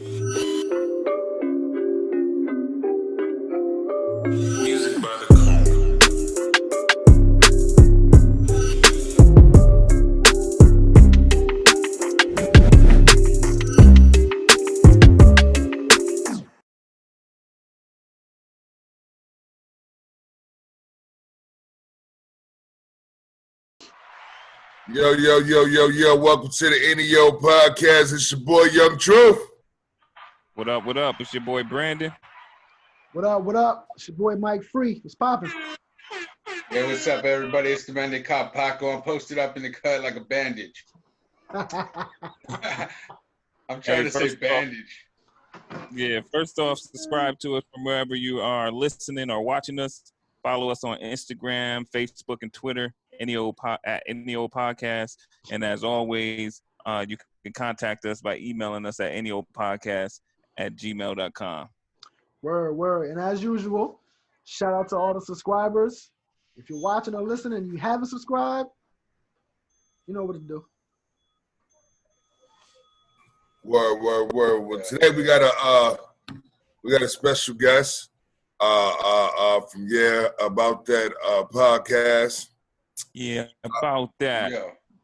Music by the Conga. Yo. Welcome to the NEO podcast. It's your boy, Young Truth. What up, what up? It's your boy, Brandon. What up? It's your boy, Mike Free. It's popping. Hey, what's up, everybody? It's the Bandit Cop Paco. I'm posted up in the cut like a bandage. I'm trying to say bandage. Yeah, first off, subscribe to us from wherever you are listening or watching us. Follow us on Instagram, Facebook, and Twitter, at NEO Podcast. And as always, you can contact us by emailing us at neopodcast@gmail.com. Word. And as usual, shout out to all the subscribers. If you're watching or listening and you haven't subscribed, you know what to do. Word. Well, today we got a special guest from About That podcast. Yeah, about that.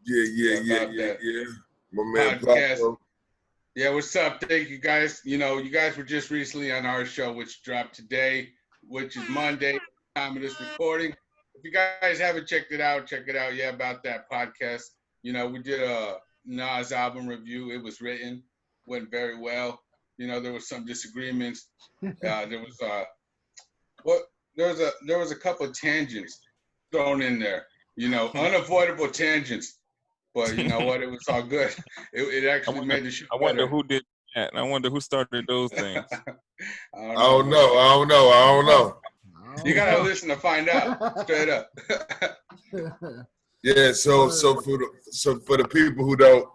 Yeah. My man Podcast. Paco. Yeah, what's up? Thank you, guys. You guys were just recently on our show, which dropped today, which is Monday, time of this recording. If you guys haven't checked it out, check it out. Yeah, About That podcast. We did a Nas album review. It was written, went very well. There was some disagreements. There was a couple of tangents thrown in there. Unavoidable tangents. But you know what? It was all good. It actually made the show better. I wonder who did that. I wonder who started those things. I don't know. You gotta listen to find out. Straight up. Yeah. So for the people who don't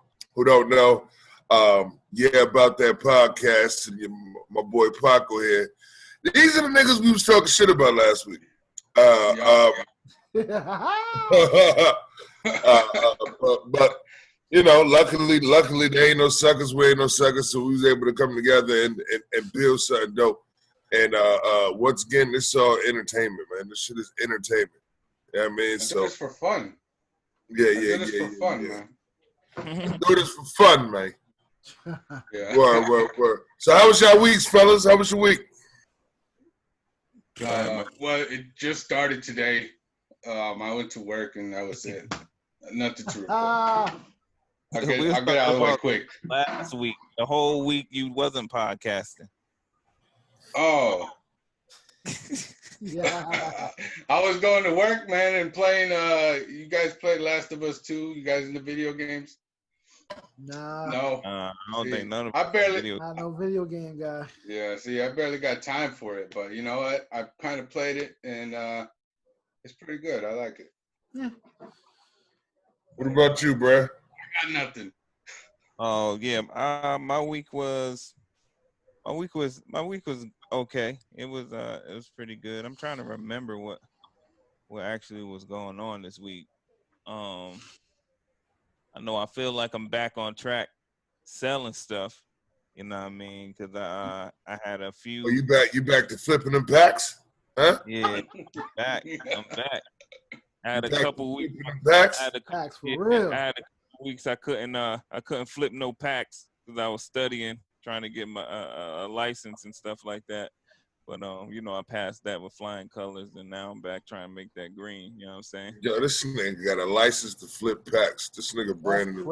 know, About That podcast, and my boy Paco here. These are the niggas we was talking shit about last week. But luckily there ain't no suckers. We ain't no suckers, so we was able to come together and build something dope. And once again, this is all entertainment, man. This shit is entertainment. You know what I mean? So it's for fun. Yeah. For fun, man. Do this for fun, man. Yeah. Word. So how was y'all weeks, fellas? How was your week? Well, it just started today. I went to work and that was it. Nothing to report. I'll get out of the way quick. Last week, the whole week you wasn't podcasting. Oh. Yeah. I was going to work, man, and playing. You guys played Last of Us 2? You guys in the video games? Nah. No. I don't think none of Not no video game guy. Yeah, I barely got time for it, but you know what? I kind of played it, and it's pretty good. I like it. Yeah. What about you, bruh? I got nothing. Oh yeah, my week was okay. It was pretty good. I'm trying to remember what actually was going on this week. I know I feel like I'm back on track selling stuff. You know what I mean? Because I had a few. Oh, you back to flipping them packs? Huh? Yeah, I'm back. I had a couple weeks. Packs for real. I had a couple weeks I couldn't flip no packs because I was studying, trying to get my a license and stuff like that. But I passed that with flying colors, and now I'm back trying to make that green. You know what I'm saying? Yo, this nigga got a license to flip packs. This nigga Brandon.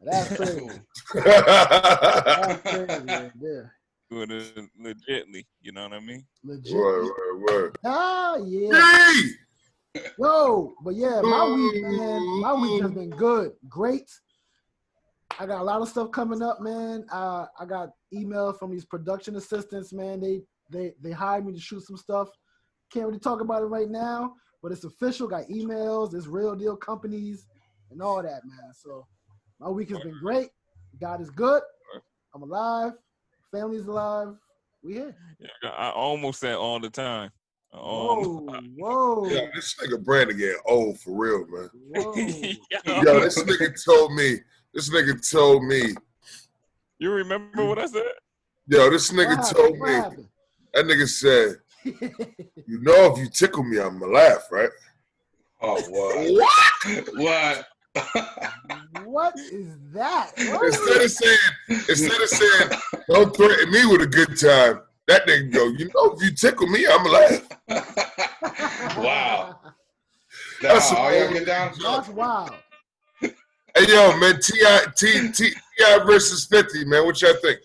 That's crazy. That's crazy. Yeah. Doing it legitly, you know what I mean? Legit. Word. Ah, yeah. Hey! Yo, but yeah, my week has been good. Great. I got a lot of stuff coming up, man. I got emails from these production assistants, man. They hired me to shoot some stuff. Can't really talk about it right now, but it's official. Got emails, it's real deal companies and all that, man. So my week has been great. God is good. I'm alive. Family's alive. We here. Yeah, I almost said all the time. Whoa. Yeah, this nigga Brandon getting old for real, man. Whoa. Yo, this nigga told me You remember what I said? Yo, this nigga told What me. happened? That nigga said, "You know, if you tickle me, I'ma laugh, right?" Oh, what? What? What is that? What? Instead of saying, "Don't threaten me with a good time," that nigga go, "You know, if you tickle me, I'ma laugh." Wow. That's That's all a- y'all get down? That's wild. Hey, yo, man, T.I. versus 50, man. What y'all think?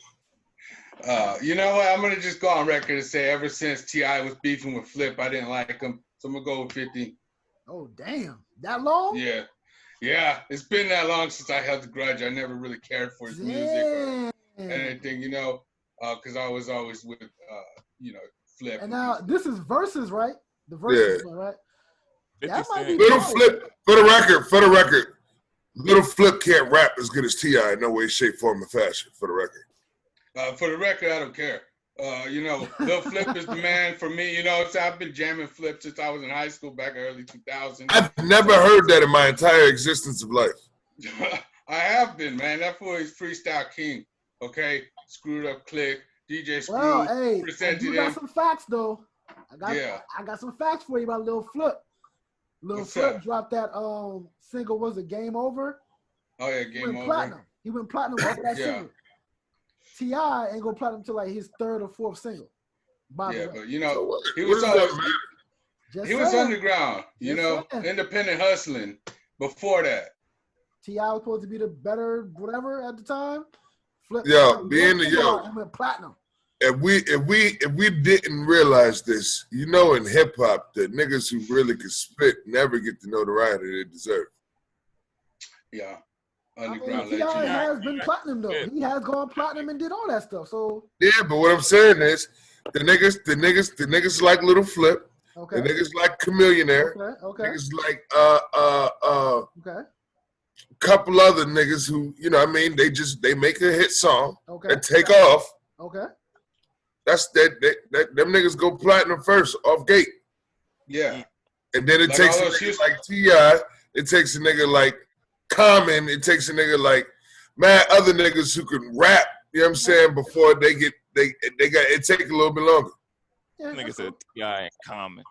You know what? I'm gonna just go on record and say, ever since T.I. was beefing with Flip, I didn't like him. So I'm gonna go with 50. Oh damn, that long? Yeah. It's been that long since I held the grudge. I never really cared for his music or Damn. anything, because I was always with, Flip. And now this is versus, right? The versus one, right? 50 That might be Cent. Little close. Flip, for the record, Little Flip can't rap as good as T.I. in no way, shape, form, or fashion, for the record. For the record, I don't care. Lil Flip is the man for me. So I've been jamming Flip since I was in high school back in early 2000s. I've never heard that in my entire existence of life. I have been, man. That fool is freestyle king. Okay, Screwed Up Click, DJ Screw. Well, hey, I presented do got him. some facts though. Yeah. I got some facts for you about Lil Flip. Lil What's Flip that? dropped that single. Was it Game Over? Oh yeah, He Game went Over. platinum. He went platinum off that Yeah. single. T.I. ain't go platinum till like his third or fourth single. By the Yeah, way. but So what, he what was does that always matter? Just he was saying, underground. Just saying. Independent hustling. Before that, T.I. was supposed to be the better whatever at the time. Flip Yo, being the and went platinum. If we didn't realize this, in hip hop, the niggas who really could spit never get the notoriety they deserve. yeah, I mean, underground T.I. legend. has been platinum though. He has gone platinum and did all that stuff. So Yeah, but what I'm saying is, the niggas like Little Flip, okay, the niggas like Chameleonaire, okay, niggas like okay, couple other niggas who, they make a hit song okay, and take off. okay. That's that them niggas go platinum first off gate. Yeah, And then it Like takes all a those nigga Houston- like T.I., it takes a nigga like Common, it takes a nigga like mad other niggas who can rap, you know what I'm saying, before they got it take a little bit longer. Yeah, Nigga that's said T.I. in common.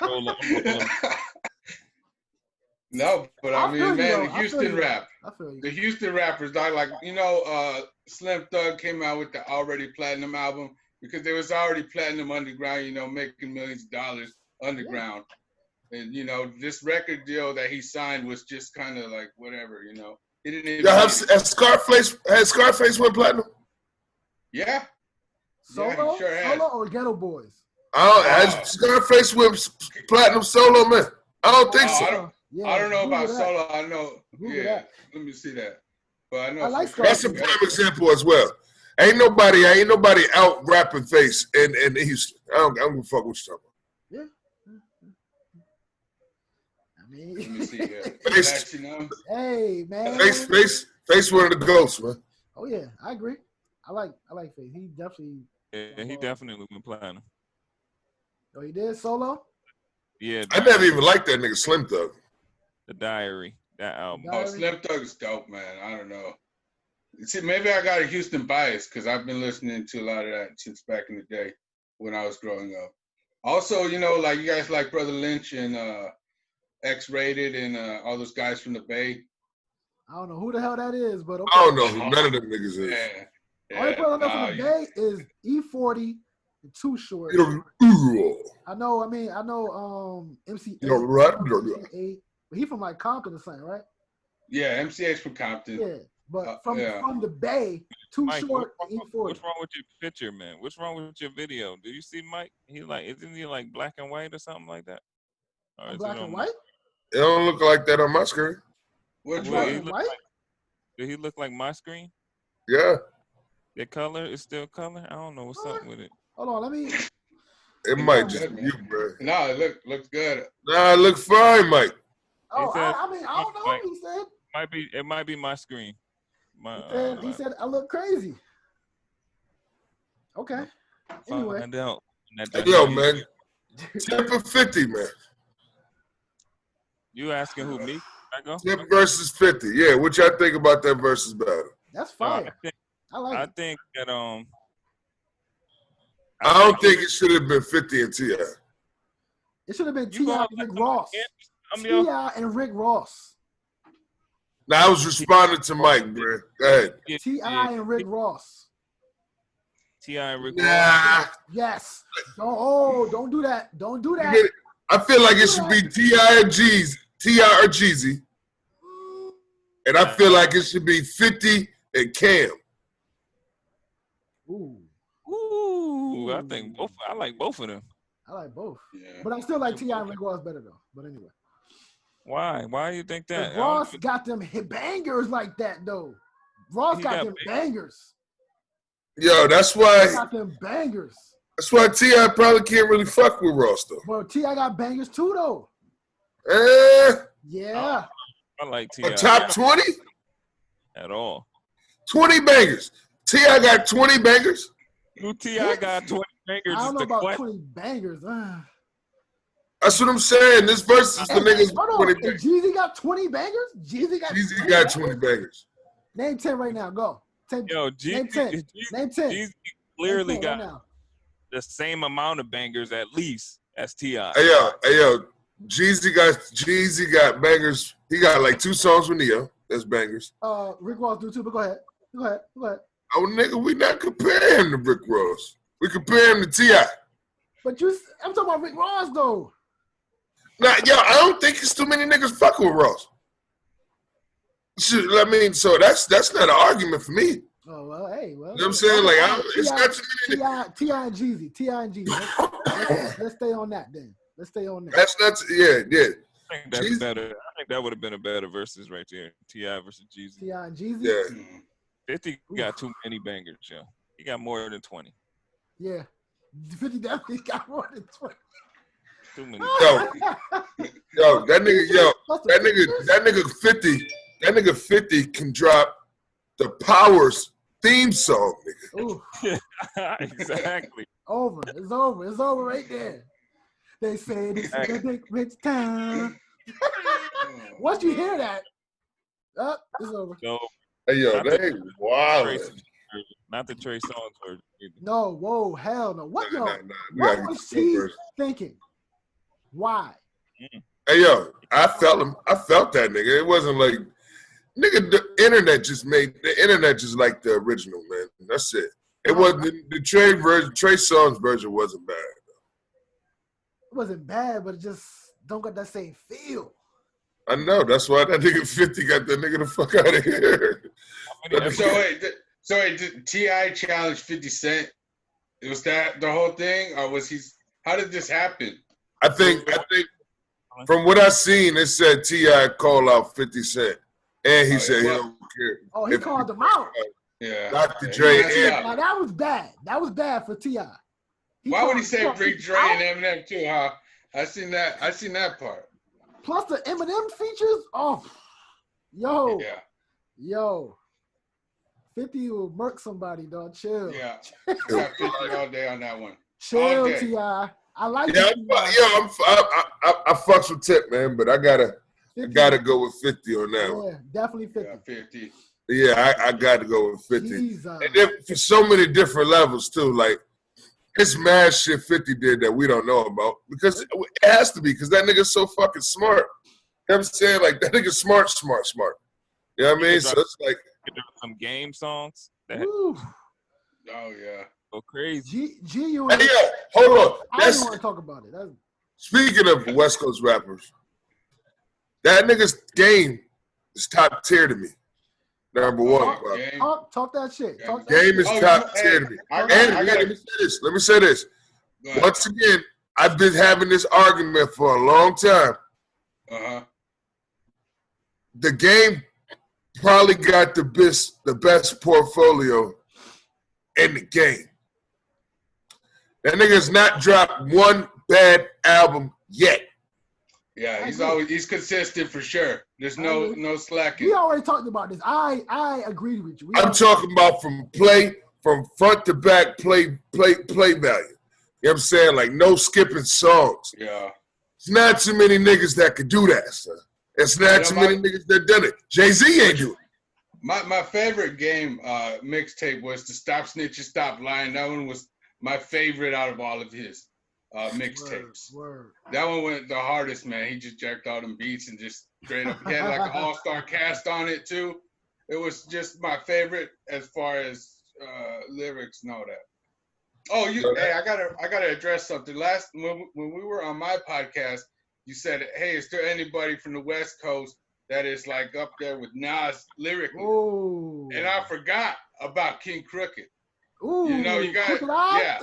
cool. no, but I I feel you, mean, man, though. the I feel Houston you. rap. I feel you. The Houston rappers, like Slim Thug came out with the already platinum album because there was already platinum underground, making millions of dollars underground. And this record deal that he signed was just kind of like whatever, He didn't even Has Scarface went platinum? Yeah. Solo, Yeah, he sure has. Solo or Ghetto Boys? Has Scarface went platinum solo, man? I don't think Oh, so. I don't know Google about that. Solo. I know. Google Yeah. that. Let me see that. But I know I like for sure. That's a prime example as well. Ain't nobody out rapping Face in Houston. I don't give a fuck what you talking about. Yeah. I mean, Let me see here. Face. hey man. Face one of the ghosts, man. Oh yeah, I agree. I like Faith. He definitely. Yeah, he definitely went platinum. Oh, he did Solo. Yeah, I never even liked that nigga Slim Thug. The Diary, that album. Oh, Slim Thug is dope, man. I don't know. See, maybe I got a Houston bias because I've been listening to a lot of that since back in the day when I was growing up. Also, like you guys like Brother Lynch and X-Rated and all those guys from the Bay. I don't know who the hell that is, but okay. I don't know who none of them niggas is. Yeah. Only person I know from the Bay is E40 and Too Short. I know. MC8. You know, right? MC8, but he from like Compton or something, right? Yeah, MCH from Compton. Yeah, but from yeah. the Bay, Too Mike, Short, what's E40. wrong with your picture, man? What's wrong with your video? Do you see Mike? Isn't he like black and white or something like that? Or is Black it and on- white? It don't look like that on my screen. Which Well, Black he one? and look white? Did he look like my screen? Yeah, The color is still color? I don't know what's up with it. Hold on, let me. it might just be you, bro. No, it looks good. Nah, it look fine, Mike. Oh, said- I don't know. Mike. He said. It might be my screen. He said I look crazy. Okay. Anyway, Find out. Hey, yo, man. 10 for 50, man. You asking who me? I go. 10 versus 50. Yeah, what y'all think about that versus battle? That's fire. I I like it. think that I don't think it should have been 50 and T.I. It should have been You T.I. gonna and Rick let Ross. somebody T.I. and Rick Ross. Now, I was responding to Mike, bro. Go ahead. T.I. and Rick Ross. T.I. and Rick Nah. Ross. Yes. Don't do that. Don't do You that. get it? I feel like it should be T.I. or Jeezy. And I feel like it should be 50 and Cam. Ooh, Ooh, I think both. I like both of them. I like both. Yeah. But I still like T.I. and Rick Ross better though. But anyway. Why? Why do you think that? But Ross got them hit bangers like that though. Ross He got got them bangers. Yo, that's He why got them bangers. T.I. probably can't really fuck with Ross, though. But T.I. got bangers too though. Yeah. I like T.I. A top 20? At all. 20 bangers. T.I. got 20 bangers? Who T.I. got 20 bangers I is don't know the about question. 20 bangers. That's what I'm saying. This verse is the niggas Hold on. 20 Hey, bangers. Jeezy got 20 bangers? Jeezy got 20 bangers. Name 10 right now. Go. 10. Yo, Name 10. Name 10. Jeezy clearly Name 10 right got now. the same amount of bangers at least as T.I. Hey yo, Jeezy got bangers. He got like 2 songs with Neo. That's bangers. Rick Ross do too, but go ahead. Go ahead. Oh nigga, we not comparing him to Rick Ross. We compare him to T.I. But I'm talking about Rick Ross though. Nah, yo, I don't think it's too many niggas fucking with Ross. I mean, so that's not an argument for me. Oh well, hey, well. You know what I'm saying? Like, it's not too many niggas. T.I. and Jeezy. Let's stay on that then. Let's stay on that. That's not, yeah. I think that's better. I think that would have been a better versus right there. T.I. versus Jeezy. T.I. and Jeezy. Yeah. 50 got too many bangers, yo. He got more than 20. Yeah. 50 definitely got more than 20. Too many. Yo, that nigga 50 can drop the Powers theme song, nigga. Ooh, Exactly. over. It's over. It's over right there. They say this is a big rich town. Once you hear that, it's over. So, Hey, yo, that ain't wild. not the Trey Songz version either. No, whoa, hell no. What, yo? Nah. We What gotta was get the she version. thinking? Why? Hey, yo, I felt him. I felt that nigga. It wasn't like, nigga, the internet just like the original, man. That's it. It wasn't, the Trey Songz version wasn't bad. It wasn't bad, but it just don't got that same feel. I know. That's why that nigga 50 got that nigga the fuck out of here. So wait, did T.I. challenge 50 Cent? Was that the whole thing, or was he? How did this happen? I think from what I seen, it said T.I. called out 50 Cent, and he said he don't care. Oh, he called them out. Yeah. Dr. Dre and Now that was bad. That was bad for T.I. Why would he say bring Dre and Eminem too? Huh? I seen that part. Plus the Eminem features. Oh, Yeah. yo, 50 will murk somebody, dog. Chill. Yeah. Got 50 all day on that one. Chill, Okay. T.I. I like yeah, it. I fucks with Tip, man, but I gotta go with 50 on that one. Yeah, definitely 50. Yeah, 50. Yeah, I got to go with 50. Jesus. And then for so many different levels, too. Like, it's mad shit 50 did that we don't know about. Because it has to be, because that nigga's so fucking smart. You know what I'm saying? Like, that nigga's smart. You know what I mean? So it's like. Some game songs that Woo. Oh yeah. go crazy. G-U. Hey, yo, hold on. I don't want to talk about it. Speaking of West Coast rappers, that nigga's game is top tier to me. Number one. Talk that shit. Game is top tier to me. Let me say this. Once again, I've been having this argument for a long time. The Game probably got the best portfolio in the game. That nigga's not dropped one bad album yet. Yeah, he's consistent for sure. There's no slacking. We already talked about this. I agreed with you. I'm talking about from front to back play value. You know what I'm saying? Like no skipping songs. Yeah. It's not too many niggas that could do that, son. It's not too many niggas that done it. Jay-Z ain't do it. My favorite game mixtape was the Stop Snitching, Stop Lying. That one was my favorite out of all of his mixtapes. Word. That one went the hardest, man. He just jacked all them beats and just straight up. He had like an all-star cast on it too. It was just my favorite as far as lyrics and all that. Oh, hey, I gotta address something. When we were on my podcast, you said, hey, is there anybody from the West Coast that is like up there with Nas lyrically? Ooh. And I forgot about King Crooked. Ooh. You know, you got, Crooked Eye? yeah.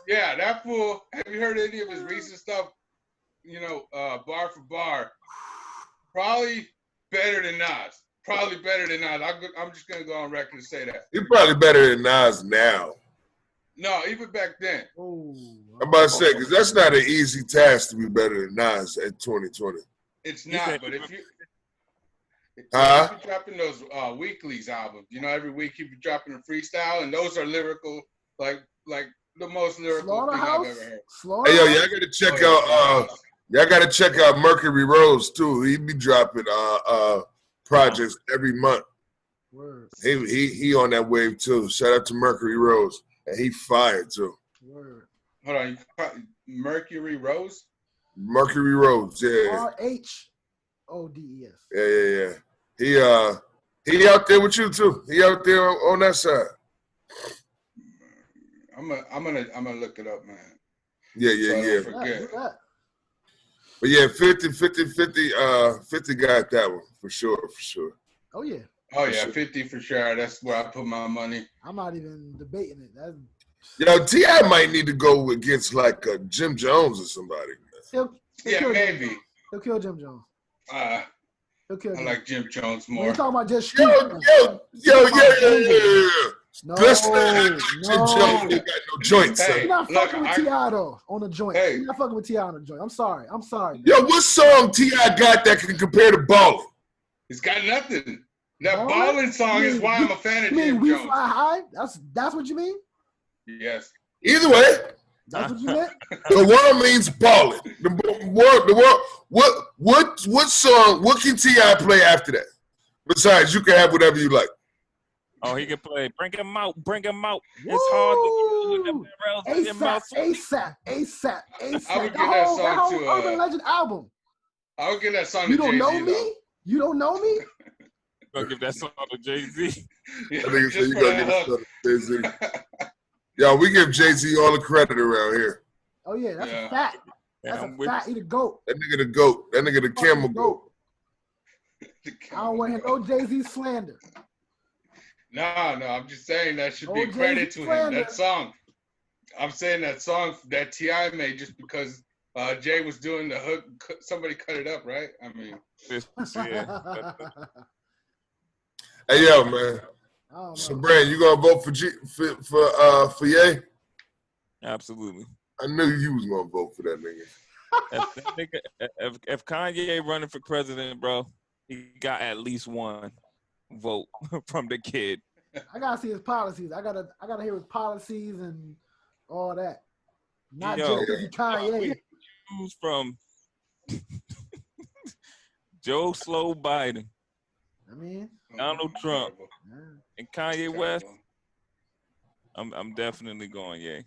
Yeah, that fool. Have you heard any of his recent stuff? You know, bar for bar. Probably better than Nas. Probably better than Nas. I'm just going to go on record and say that. He's probably better than Nas now. No, even back then. Ooh. I'm about to say, because that's not an easy task to be better than Nas in 2020. It's not, but if you be dropping those weeklies albums, you know, every week you be dropping a freestyle, and those are lyrical, like the most lyrical thing I've ever heard. Hey, yo, y'all gotta check out. Y'all gotta check out Mercury Rose too. He be dropping projects every month. Word. He on that wave too. Shout out to Mercury Rose, and he fired too. Word. Hold on, Mercury Rose. Mercury Rose, yeah. RHODES. Yeah. He out there with you too. He out there on that side. I'm gonna look it up, man. Yeah. Yeah. But yeah, 50 got that one for sure. Oh yeah. Oh yeah, 50 for sure. That's where I put my money. I'm not even debating it. Yo, T.I. might need to go against like Jim Jones or somebody. He'll maybe. He'll kill Jim Jones. He'll kill Jim. I like Jim Jones When more. you're talking about just Yo. No. Let's not Jim Jones. He got no joints. Hey, You're not fucking with I- T.I. though on a joint. Hey. You're not fucking with T.I. on a joint. I'm sorry. Yo, what song T.I. got that can compare to Ballin'? He's got nothing. That Ballin'? Ballin' song is why I'm a fan of You mean Jim We Jones. Fly High? That's what you mean? Yes. Either way, That's what you meant? the word means ballin'. What song? What can T.I. play after that? Besides, you can have whatever you like. Oh, he can play. Bring him out. It's hard to do them barrels in your mouth. ASAP. I would That give that whole song to Urban Legend album. I would give that song You to don't Jay-Z, know me? though. You don't know me? Gonna give that song to Jay-Z. Yeah, I think so. just You for gotta that give hook. it to Jay-Z. Yo, we give Jay-Z all the credit around here. Oh yeah, that's Yeah. a fact. That's I'm a with fact. He the GOAT. That nigga the GOAT. That nigga the camel goat. I don't want to hear no Jay-Z slander. No, I'm just saying that should be Oh, a credit to Jay-Z him. slander. That song. I'm saying that song that T.I. made just because Jay was doing the hook. Somebody cut it up, right? I mean, Yeah. Hey, yo, man. I don't know. So, Brand, you gonna vote for Ye? Absolutely. I knew you was gonna vote for that nigga. If Kanye running for president, bro, he got at least one vote from the kid. I gotta see his policies. I gotta hear his policies and all that. Not Yo. just because he Kanye. Choose from Joe Slow Biden, I mean, Donald Trump, yeah. and Kanye West. I'm definitely going Ye.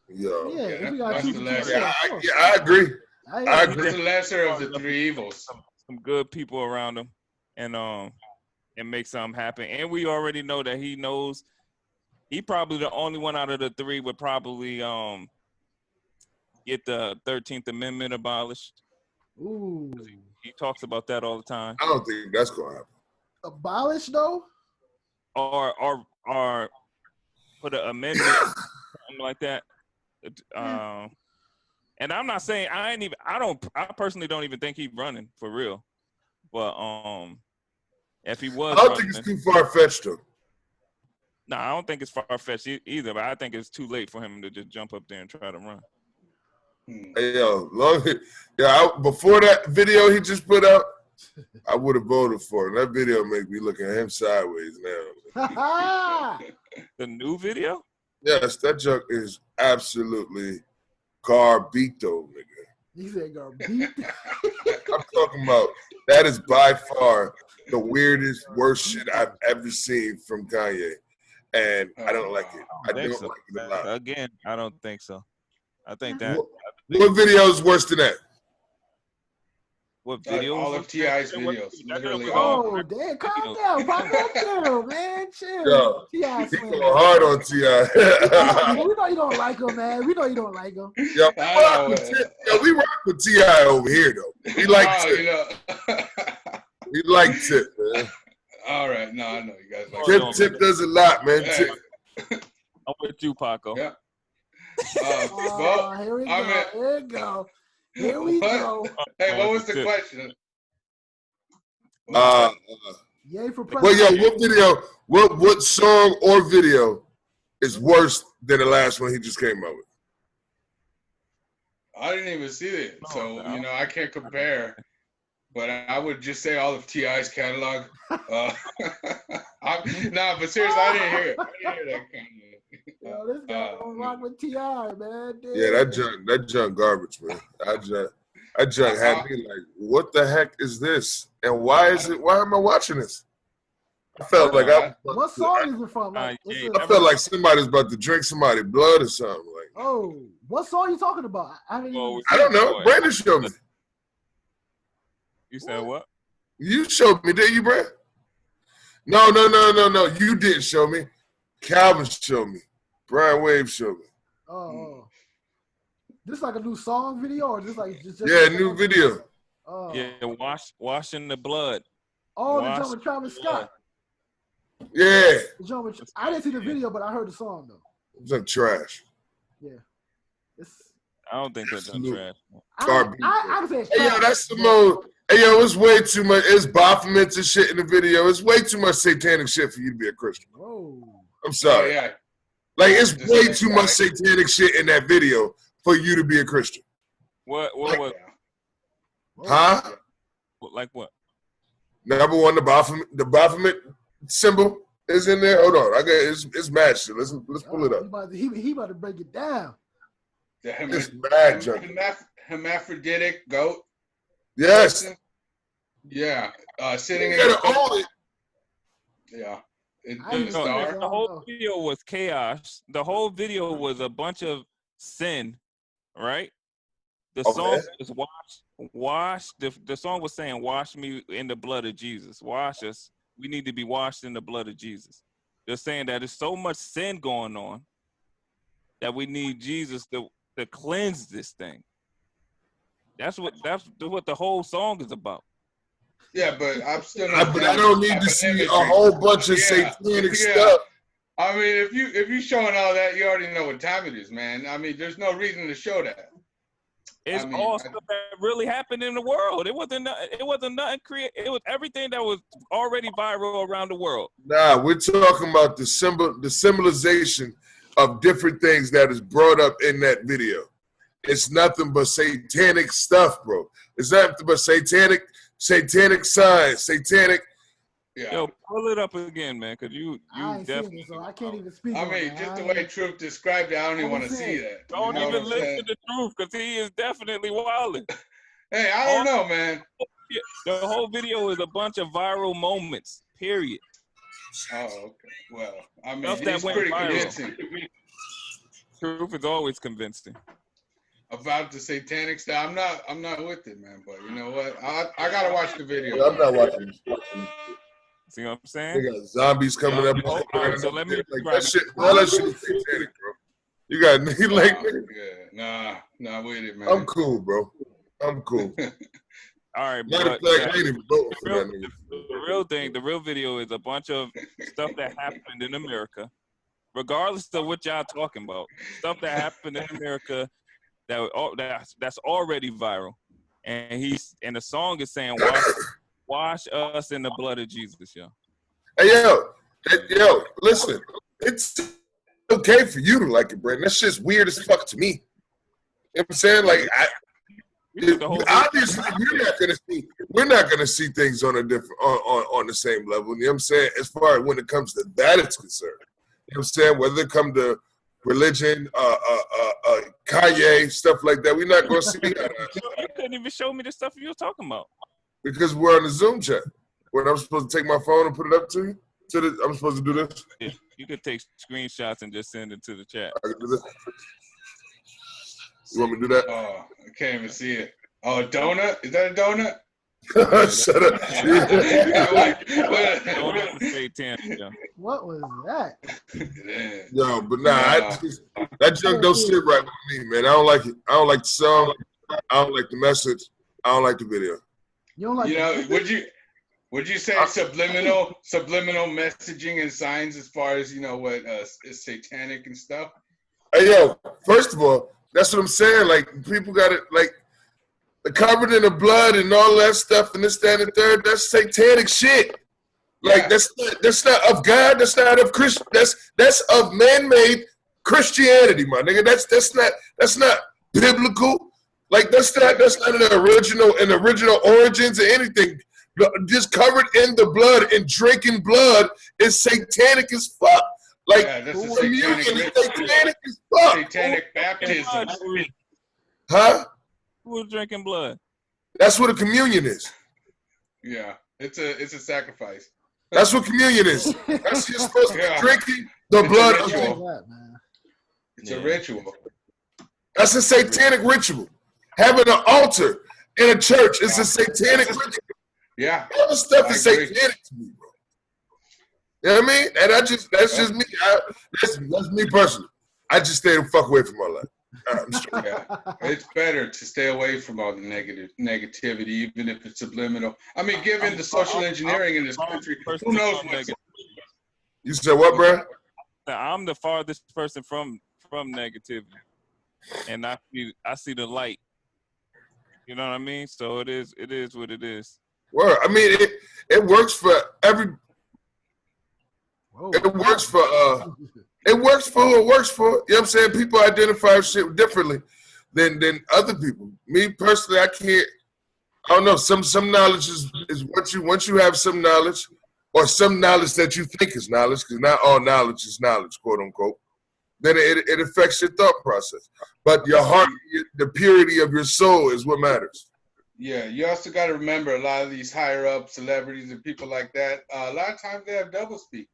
Yo. Yeah, if we got that's two the two, last- Yeah, of course. I agree. I It's agree. the lesser of the three evils. Some good people around him, and make something happen. And we already know that he knows. He probably the only one out of the three would probably get the 13th Amendment abolished. Ooh. He talks about that all the time. I don't think that's gonna happen. Abolish though? Or put an amendment, something like that. And I'm not saying I personally don't even think he's running for real. But if he was I don't running, think it's too far fetched though. no, I don't think it's far fetched either. But I think it's too late for him to just jump up there and try to run. Hey, yo, before that video he just put out, I would have voted for him. That video make me look at him sideways now. The new video? Yes, that junk is absolutely garbito, nigga. He said go beat. I'm talking about that is by far the weirdest, worst shit I've ever seen from Kanye, and I don't like it. I don't so. like it a lot. Again, I don't think so. I think that What video is worse than that? what videos? All of T.I.'s videos. Literally Oh, damn, calm down, Papa. Chill, man. Chill. Yo, T.I. He swing. going hard on T.I. We know you don't like him, man. We know you don't like him. Yo, we rock with T.I. over here, though. We like Tip. you know. We like Tip, man. All right. No, I know you guys like Tip does a lot, man. Yeah. Tip. I'm with you, Paco. Yeah. Oh, here we go. Here we go. Here we go. Hey, what was the question? Yay for Well, president. yo, what video, what song or video is worse than the last one he just came up with? I didn't even see it, so No. you know I can't compare. But I would just say all of T.I.'s catalog. But seriously, I didn't hear it. I didn't hear that kind of. Yo, this guy don't rock with T.I., man. Dude. Yeah, that junk garbage, man. That junk had me like, what the heck is this? And why am I watching this? I felt like What song is it from? Like, I felt like somebody's about to drink somebody's blood or something. Like, oh, what song you talking about? I don't know. Brandon showed me. You said what? You showed me, didn't you, Brandon? No. You didn't show me. Calvin showed me. Brian Wave showed me. Oh. This like a new song video or just Yeah, new video. Oh. Yeah, washing the blood. Oh, the Wash jump with Travis Scott. Yeah. I didn't see the video, but I heard the song though. It's like trash. Yeah. It's I don't think that's trash. Garbage. I can say it's Hey, yo, trash. that's the most. Hey, yo, it's way too much. It's Baphomet and shit in the video. It's way too much satanic shit for you to be a Christian. Whoa. I'm sorry. Yeah. Like, it's way too much satanic shit in that video for you to be a Christian. What Huh? like what? Number one, the Baphomet symbol is in there. Hold on. It's mad shit. Let's pull it up. He about to break it down. It's mad junk. Hermaphroditic goat. Yes. Yeah. Sitting You in gotta own it. Yeah. I In didn't the see star. that. The whole video was chaos. The whole video was a bunch of sin, right? The Okay. song is wash. The song was saying, "Wash me in the blood of Jesus. Wash us. We need to be washed in the blood of Jesus." They're saying that there's so much sin going on that we need Jesus to cleanse this thing. That's what the whole song is about. Yeah, but I'm still not. But I don't need to see a whole bunch of satanic stuff. I mean, if you showing all that, you already know what time it is, man. I mean, there's no reason to show that. It's all stuff that really happened in the world. It wasn't nothing created. It was everything that was already viral around the world. Nah, we're talking about the symbolization of different things that is brought up in that video. It's nothing but satanic stuff, bro. It's nothing but satanic signs, satanic. Yeah. Yo, pull it up again, man, because you I ain't seen definitely. it, so I can't even speak. I on mean, it. just the way Truth described it, I don't even want to see that. Don't You know even what I'm listen saying? to the truth, because he is definitely wilding. Hey, I don't know, man. The whole video is a bunch of viral moments. Period. Oh, okay. Well, I mean, Stuff that he's went pretty viral. convincing Truth is always convincing. about the satanic stuff. I'm not with it, man. But you know what? I gotta watch the video. I'm not watching this. See what I'm They saying? got zombies coming up. All right, so let me like describe that shit. All that shit is satanic, bro. You got Yeah, nah, with it, man. I'm cool, bro. I'm cool. All right, Matter of but fact, I ain't even voting for that nigga. the real video is a bunch of stuff that happened in America, regardless of what y'all talking about. Stuff that happened in America that's already viral, and the song is saying wash us in the blood of Jesus, yo. Hey, yo, listen. It's okay for you to like it, Brandon. That shit's weird as fuck to me. You know what I'm saying? Like, obviously, we're not gonna see things on a different on the same level. You know what I'm saying? As far as when it comes to that is concerned, you know what I'm saying? Whether it come to religion, Kanye, stuff like that, we're not gonna see that You couldn't even show me the stuff you were talking about. because we're on the Zoom chat. When I'm supposed to take my phone and put it up to you? I'm supposed to do this? Yeah, you could take screenshots and just send it to the chat. I can do this? You want me to do that? Oh, I can't even see it. Oh, a donut? Is that a donut? Shut up. Don't say 10. Yeah. What was that? Yo, but nah, that junk don't sit right with me, man. I don't like it. I don't like the song. I don't like the message. I don't like the video. You don't like? You know, would you say subliminal messaging and signs as far as, you know, what is satanic and stuff? Hey, yo, first of all, that's what I'm saying. Like, people got it, like, the covered in the blood and all that stuff and this, that, and the third, that's satanic shit. Like, Yeah. that's not of God, that's not of Christian, that's of man-made Christianity, my nigga. That's not biblical. Like, that's not an original origins or anything. Just covered in the blood and drinking blood is satanic as fuck. Like, Yeah, that's a communion satanic is satanic as fuck. Satanic baptism. Huh? Who was drinking blood? That's what a communion is. Yeah, it's a sacrifice. That's what communion is. That's you're supposed to Yeah. be drinking the It's a blood of ritual. Jesus. That, man. It's a ritual. That's a satanic ritual. Having an altar in a church is a satanic ritual. Yeah. All this stuff I is agree. satanic to me, bro. You know what I mean? And that's just me. That's me personally. I just stay the fuck away from all that. I'm straight. Yeah, it's better to stay away from all the negativity, even if it's subliminal. I mean, given the social engineering in this country, who knows what's You said what, bro? I'm the farthest person from negativity, and I see the light. You know what I mean? So it is what it is. Well, I mean, it works for every. Whoa. It works for It works for who it works for. You know what I'm saying? People identify shit differently than other people. Me personally, I don't know. Some knowledge is once you have some knowledge, or some knowledge that you think is knowledge, because not all knowledge is knowledge, quote unquote, then it affects your thought process. But your heart, the purity of your soul is what matters. Yeah, you also got to remember a lot of these higher up celebrities and people like that, a lot of times they have doublespeak.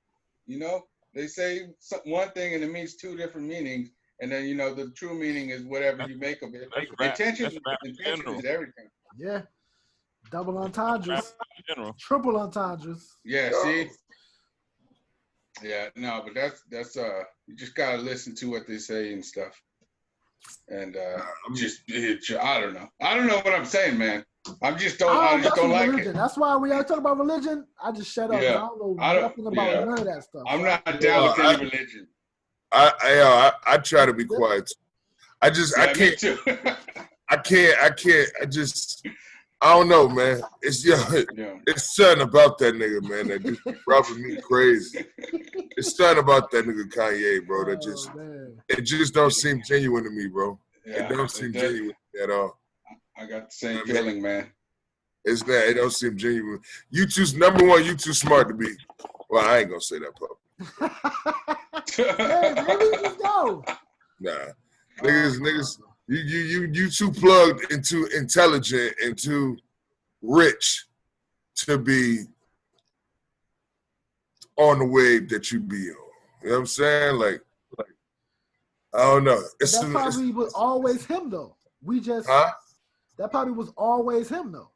You know, they say one thing and it means two different meanings, and then, you know, the true meaning is whatever you make of it. Intention is everything. Yeah. Double entendres. General. Triple entendres. Yeah, see? Yeah, no, but that's you just gotta listen to what they say and stuff. And I don't know. I don't know what I'm saying, man. I just don't like religion. it. That's why when y'all talk about religion, I just shut up. Yeah. I don't know nothing about none of that stuff. I'm not down with any religion. I try to be quiet. I can't. Me too. I don't know, man. It's It's something about that nigga, man, that just rubbing me crazy. It's something about that nigga Kanye, bro, that it just don't seem genuine to me, bro. Yeah, it don't seem genuine at all. I got the same feeling, man. It's not. It don't seem genuine. You too smart to be. Well, I ain't gonna say that public. Hey, really? Just go. Nah, niggas. You too plugged into intelligent and too rich to be on the wave that you be on. You know what I'm saying? Like I don't know. That probably was always him though. That probably was always him though.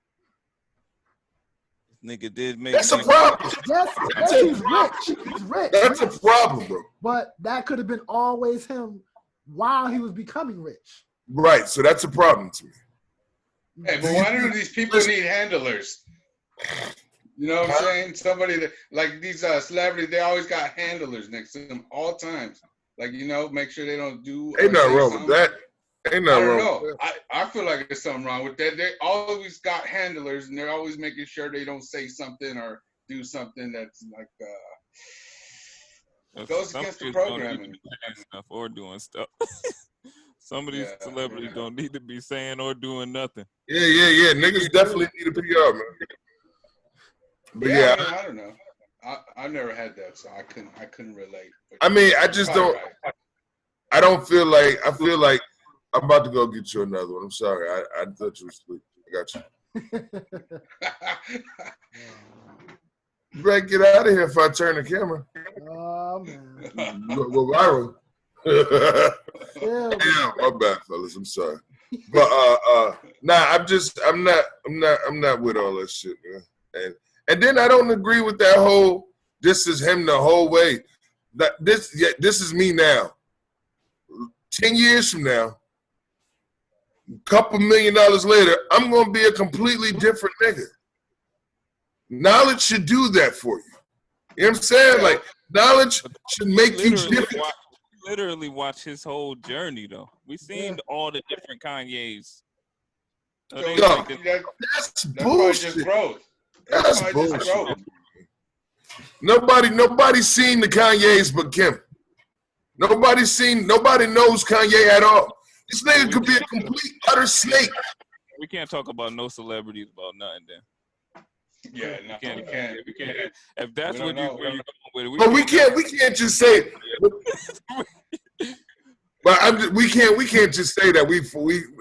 Nigga did make. That's a problem. Yes, he's rich. He's rich. That's a problem, bro. But that could have been always him while he was becoming rich. Right. So that's a problem to me. Hey, but why do these people need handlers? You know what I'm saying? Somebody that, like these celebrities, they always got handlers next to them all times. Like, you know, make sure they don't do. Ain't nothing wrong with that. Ain't nothing wrong with that. I feel like there's something wrong with that. They always got handlers, and they're always making sure they don't say something or do something that's like goes against the programming. Stuff or doing stuff. Some of these celebrities don't need to be saying or doing nothing. Yeah. Niggas definitely need a PR, man. But I don't know. I never had that, so I couldn't relate. But I mean, I just don't. Right. I don't feel like. I feel like I'm about to go get you another one. I'm sorry. I thought you were asleep. I got you. You better get out of here if I turn the camera. Oh man. Go viral. Yeah, Yeah, my bad, fellas. I'm sorry. But nah, I'm not with all that shit, man. And then I don't agree with that whole this is him the whole way. This is me now. 10 years from now, a couple $1 million later, I'm gonna be a completely different nigga. Knowledge should do that for you. You know what I'm saying? Like knowledge should make you different. Literally watch his whole journey though. We seen all the different Kanyes. So that's bullshit. Just growth. That's bullshit. Growth. Nobody seen the Kanyes but Kim. Nobody knows Kanye at all. This nigga could be a complete utter snake. We can't talk about no celebrities about nothing then. Yeah, no, we can't. If that's where you're going with it, we can't just say. But we can't just say that we.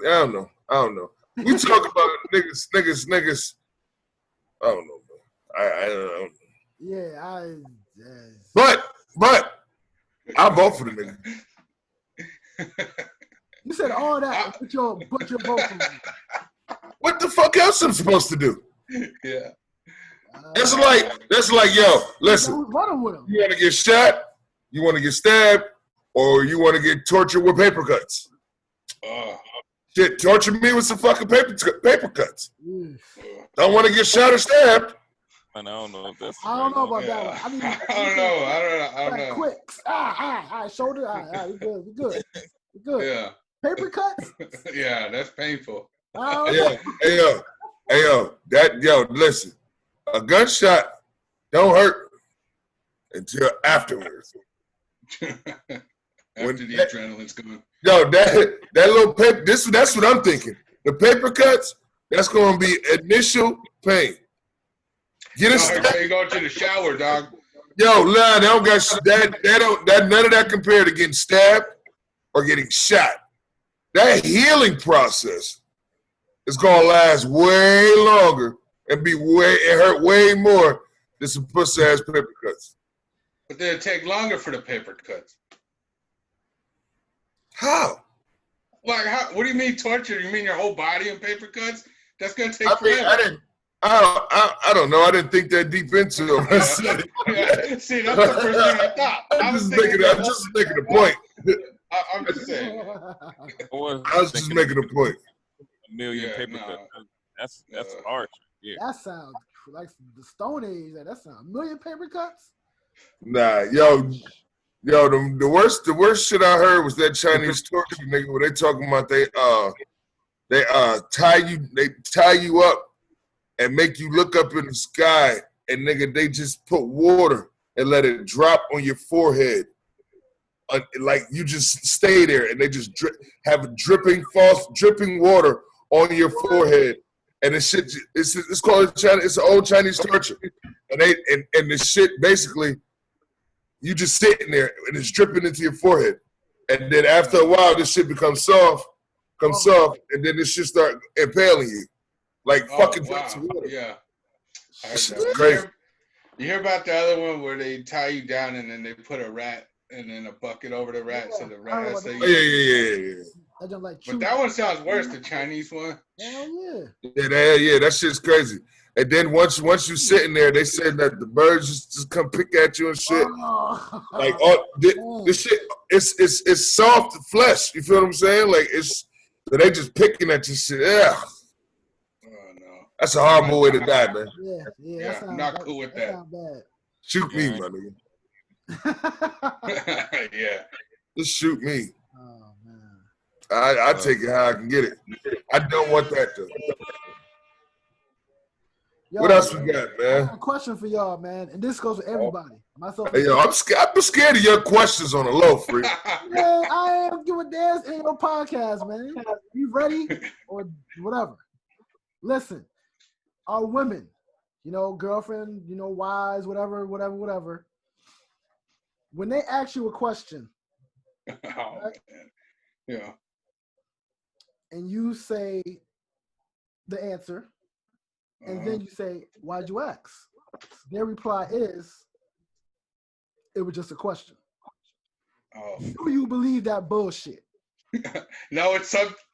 I don't know. We talk about niggas. I don't know, bro. I don't know. Yeah, But I'll vote for the nigga. You said all that. Put your vote for me. What the fuck else I'm supposed to do? Yeah. That's like, yo, listen. You want to get shot? You want to get stabbed? Or you want to get tortured with paper cuts? Shit, torture me with some fucking paper cuts. Don't want to get shot or stabbed. I don't know if that's. I don't know about that one. I don't know. Quick. Shoulder. We good. Yeah. Paper cuts? Yeah, that's painful. Hey yo, listen. A gunshot don't hurt until afterwards. After the adrenaline's gone. Yo, that little paper. That's what I'm thinking. The paper cuts. That's gonna be initial pain. Get a you go to the shower, dog. Yo, nah, they don't got that. None of that compared to getting stabbed or getting shot. That healing process is gonna last way longer and hurt way more than some pussy ass paper cuts. But then it take longer for the paper cuts. How? Like how? What do you mean torture? You mean your whole body in paper cuts? That's gonna take forever. I don't know. I didn't think that deep into it. See, that's the first thing I thought. I'm just making a point. I'm just saying. I was just making a point. $1 million paper cuts. That's harsh. Yeah. That sounds like the Stone Age. That sounds $1 million paper cuts. Nah, yo, the worst shit I heard was that Chinese torture nigga where they talking about they tie you up and make you look up in the sky and nigga they just put water and let it drop on your forehead. Like you just stay there and they just have dripping water on your forehead. And it's shit. It's called China. It's an old Chinese torture, and the shit basically, you just sitting there and it's dripping into your forehead, and then after a while, this shit becomes soft, and then this shit start impaling you, like fucking drops of water. Yeah, It's crazy. You hear about the other one where they tie you down and then they put a rat and then a bucket over the rat so the rat has to. Yeah. But that one sounds worse. The Chinese one. Hell yeah. Yeah, that shit's crazy. And then once you sitting there, they said that the birds just come pick at you and shit. Like this shit, it's soft flesh. You feel what I'm saying? Like they just picking at you shit. Yeah. Oh no. That's a horrible way to die, man. Yeah. I'm not cool with that. Bad. Shoot me, my nigga. Yeah. Just shoot me. Oh man. I take it how I can get it. I don't want that though. Yo, what else we got, man? I got a question for y'all, man, and this goes for everybody. Myself. Hey, yo, I'm scared of your questions on the low, freak. Man, I am giving dance in your podcast, man. You ready or whatever? Listen, our women, girlfriend, wives, whatever. When they ask you a question, right? Yeah, and you say the answer, and then you say, "Why'd you ask?" Their reply is, it was just a question. Oh. Do you believe that bullshit? No,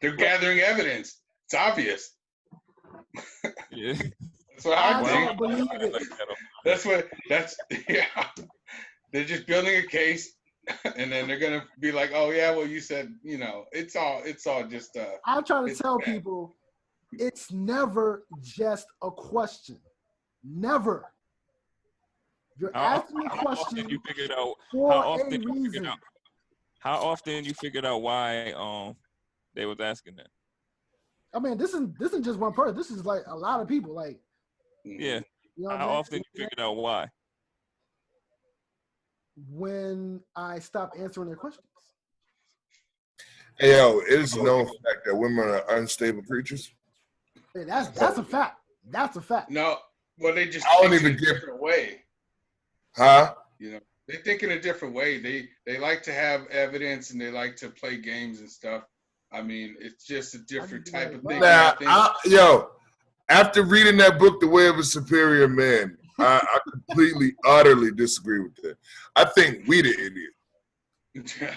they're gathering evidence. It's obvious. Yeah. That's what I I think. don't believe it. Yeah. They're just building a case, and then they're gonna be like, oh yeah, well you said, it's all just I'm trying to it's tell bad. people, it's never just a question. Never. You're asking a How often question you figured out? for How a often you figured reason. out? How often you figured out why they was asking that? I mean, this isn't just one person. This is like a lot of people. Like, Yeah. you know what How I mean? often you figured out why? When I stop answering their questions. Hey, yo, it is a known fact that women are unstable creatures. Hey, that's a fact. That's a fact. No, well they just I don't think even in a give- different way. Huh? They think in a different way. They like to have evidence and they like to play games and stuff. I mean, it's just a different type of thing. Nah, after reading that book, The Way of a Superior Man, I completely, utterly disagree with that. I think we the idiot.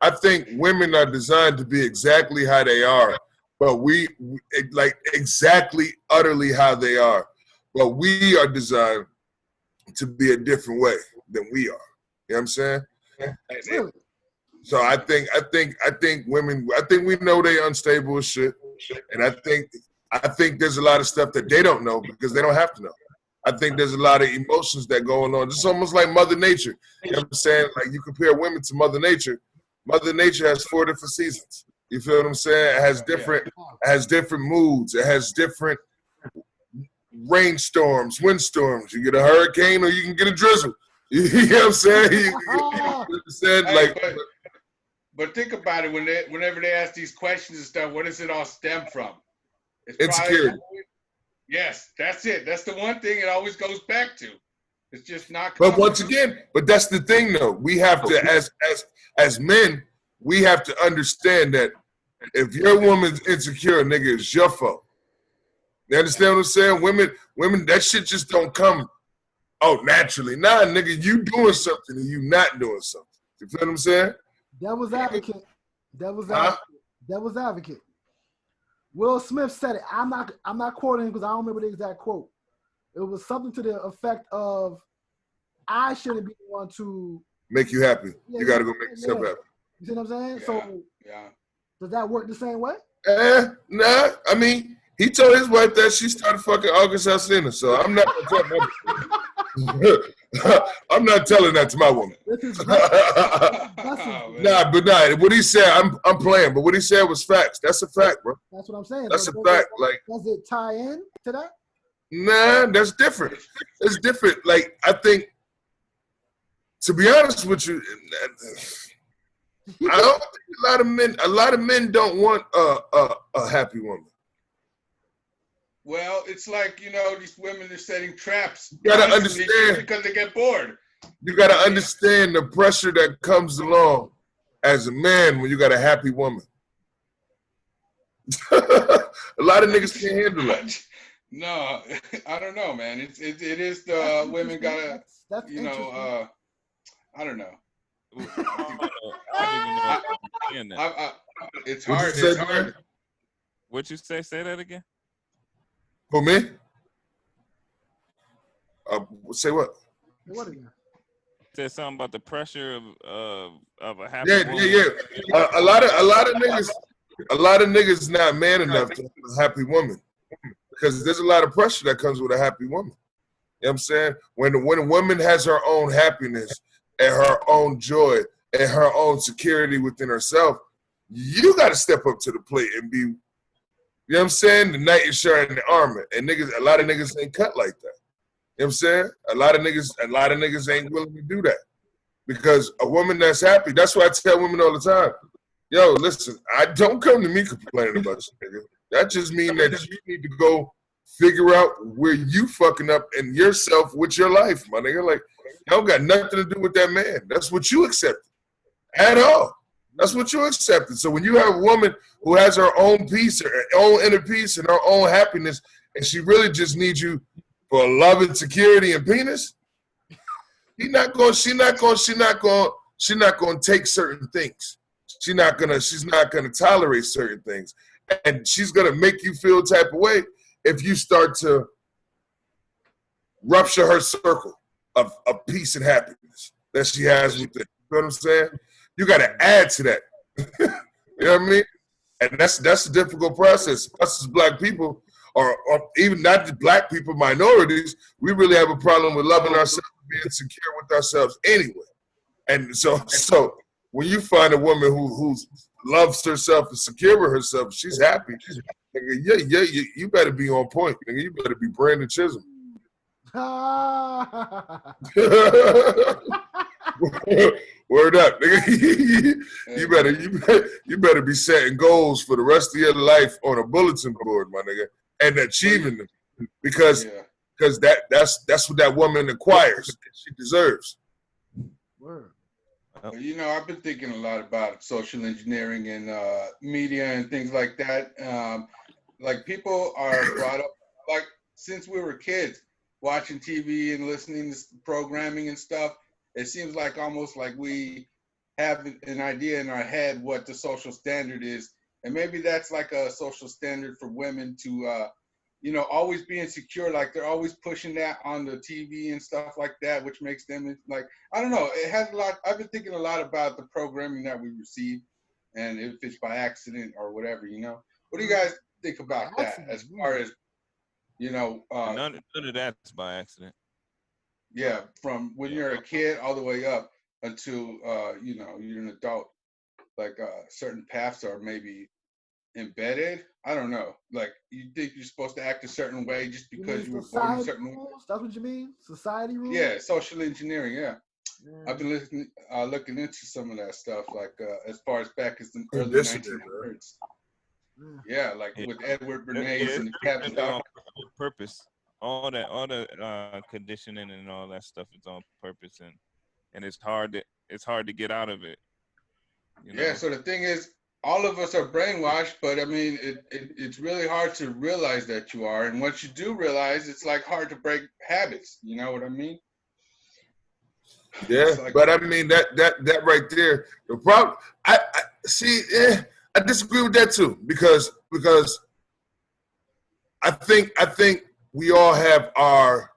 I think women are designed to be exactly how they are, but we like exactly, utterly how they are. But we are designed to be a different way than we are. You know what I'm saying? Really? So I think women, I think we know they unstable as shit. And I think there's a lot of stuff that they don't know because they don't have to know. I think there's a lot of emotions that going on. It's almost like Mother Nature. You know what I'm saying? Like you compare women to Mother Nature. Mother Nature has 4 different seasons. You feel what I'm saying? It has different moods. It has different rainstorms, windstorms. You get a hurricane or you can get a drizzle. You know what I'm saying? You know what I'm saying? Like, but think about it. Whenever they ask these questions and stuff, where does it all stem from? It's insecurity. Yes, that's it. That's the one thing it always goes back to. It's just not. But once again, that's the thing though. We have to, as men, we have to understand that if your woman's insecure, nigga, it's your fault. You understand what I'm saying? Women, that shit just don't come naturally. Nah, nigga, you doing something and you not doing something. You feel what I'm saying? Devil's advocate. Devil's advocate. Will Smith said it. I'm not quoting because I don't remember the exact quote. It was something to the effect of, "I shouldn't be the one to make you happy. You got to go make yourself happy." You see what I'm saying? Yeah, so, does that work the same way? Nah. I mean, he told his wife that she started fucking August Alsina, so I'm not gonna tell I'm not telling that to my woman. Nah. What he said, I'm playing, but what he said was facts. That's a fact, bro. That's what I'm saying. That's a fact. Like, does it tie in to that? Nah, that's different. It's different. Like, I think, to be honest with you, I don't think a lot of men don't want a happy woman. Well, it's like, these women are setting traps. You gotta understand, because they get bored. You gotta understand the pressure that comes along as a man when you got a happy woman. A lot of niggas can't handle it. No, I don't know, man. It is the women gotta, that's I don't know. It's What'd hard. you say, It's hard. man? What'd you say? Say that again. For me? Say what? What again? Said something about the pressure of a happy woman. Yeah. A lot of niggas not man enough to have a happy woman because there's a lot of pressure that comes with a happy woman. You know what I'm saying? When a woman has her own happiness and her own joy and her own security within herself, you got to step up to the plate and be, you know what I'm saying? The knight in shining the armor. And a lot of niggas ain't cut like that. You know what I'm saying? A lot of niggas ain't willing to do that. Because a woman that's happy, that's why I tell women all the time, yo, listen, don't come to me complaining about you, nigga. That just means that you need to go figure out where you fucking up in yourself with your life, my nigga. Like, y'all got nothing to do with that man. That's what you accepted. At all. That's what you accepted. So when you have a woman who has her own peace, her own inner peace, and her own happiness, and she really just needs you for love and security and penis, she's not gonna take certain things. She's not gonna tolerate certain things. And she's gonna make you feel type of way if you start to rupture her circle of peace and happiness that she has with it. You know what I'm saying? You gotta add to that. You know what I mean? And that's a difficult process. Us as black people, or even not just black people, minorities, we really have a problem with loving ourselves, being secure with ourselves anyway. And so when you find a woman who loves herself and secure with herself, she's happy. Yeah, you better be on point. Nigga. You better be Brandon Chisholm. Word up, nigga. you better be setting goals for the rest of your life on a bulletin board, my nigga, and achieving them because that's what that woman acquires. She deserves. Word. You know, I've been thinking a lot about social engineering and media and things like that. Like people are brought up, like since we were kids, watching TV and listening to programming and stuff. It seems like almost like we have an idea in our head what the social standard is. And maybe that's like a social standard for women to, always be insecure. Like they're always pushing that on the TV and stuff like that, which makes them like, I don't know. It has a lot. I've been thinking a lot about the programming that we receive and if it's by accident or whatever, What do you guys think about that as far as, none of that's by accident. Yeah, from when you're a kid all the way up until you're an adult. Like certain paths are maybe embedded. I don't know. Like you think you're supposed to act a certain way just because you were born a certain way. That's what you mean? Society rules? Yeah, social engineering. Yeah. I've been looking into some of that stuff, like as far as back as the early 1900s. Yeah, like with Edward Bernays and the Captain Purpose. All the conditioning and all that stuff is on purpose, and it's hard to get out of it. Yeah. So the thing is, all of us are brainwashed, but I mean, it's really hard to realize that you are, and once you do realize, it's like hard to break habits. You know what I mean? Yeah, like, but I mean that right there, the problem. I disagree with that too because I think we all have our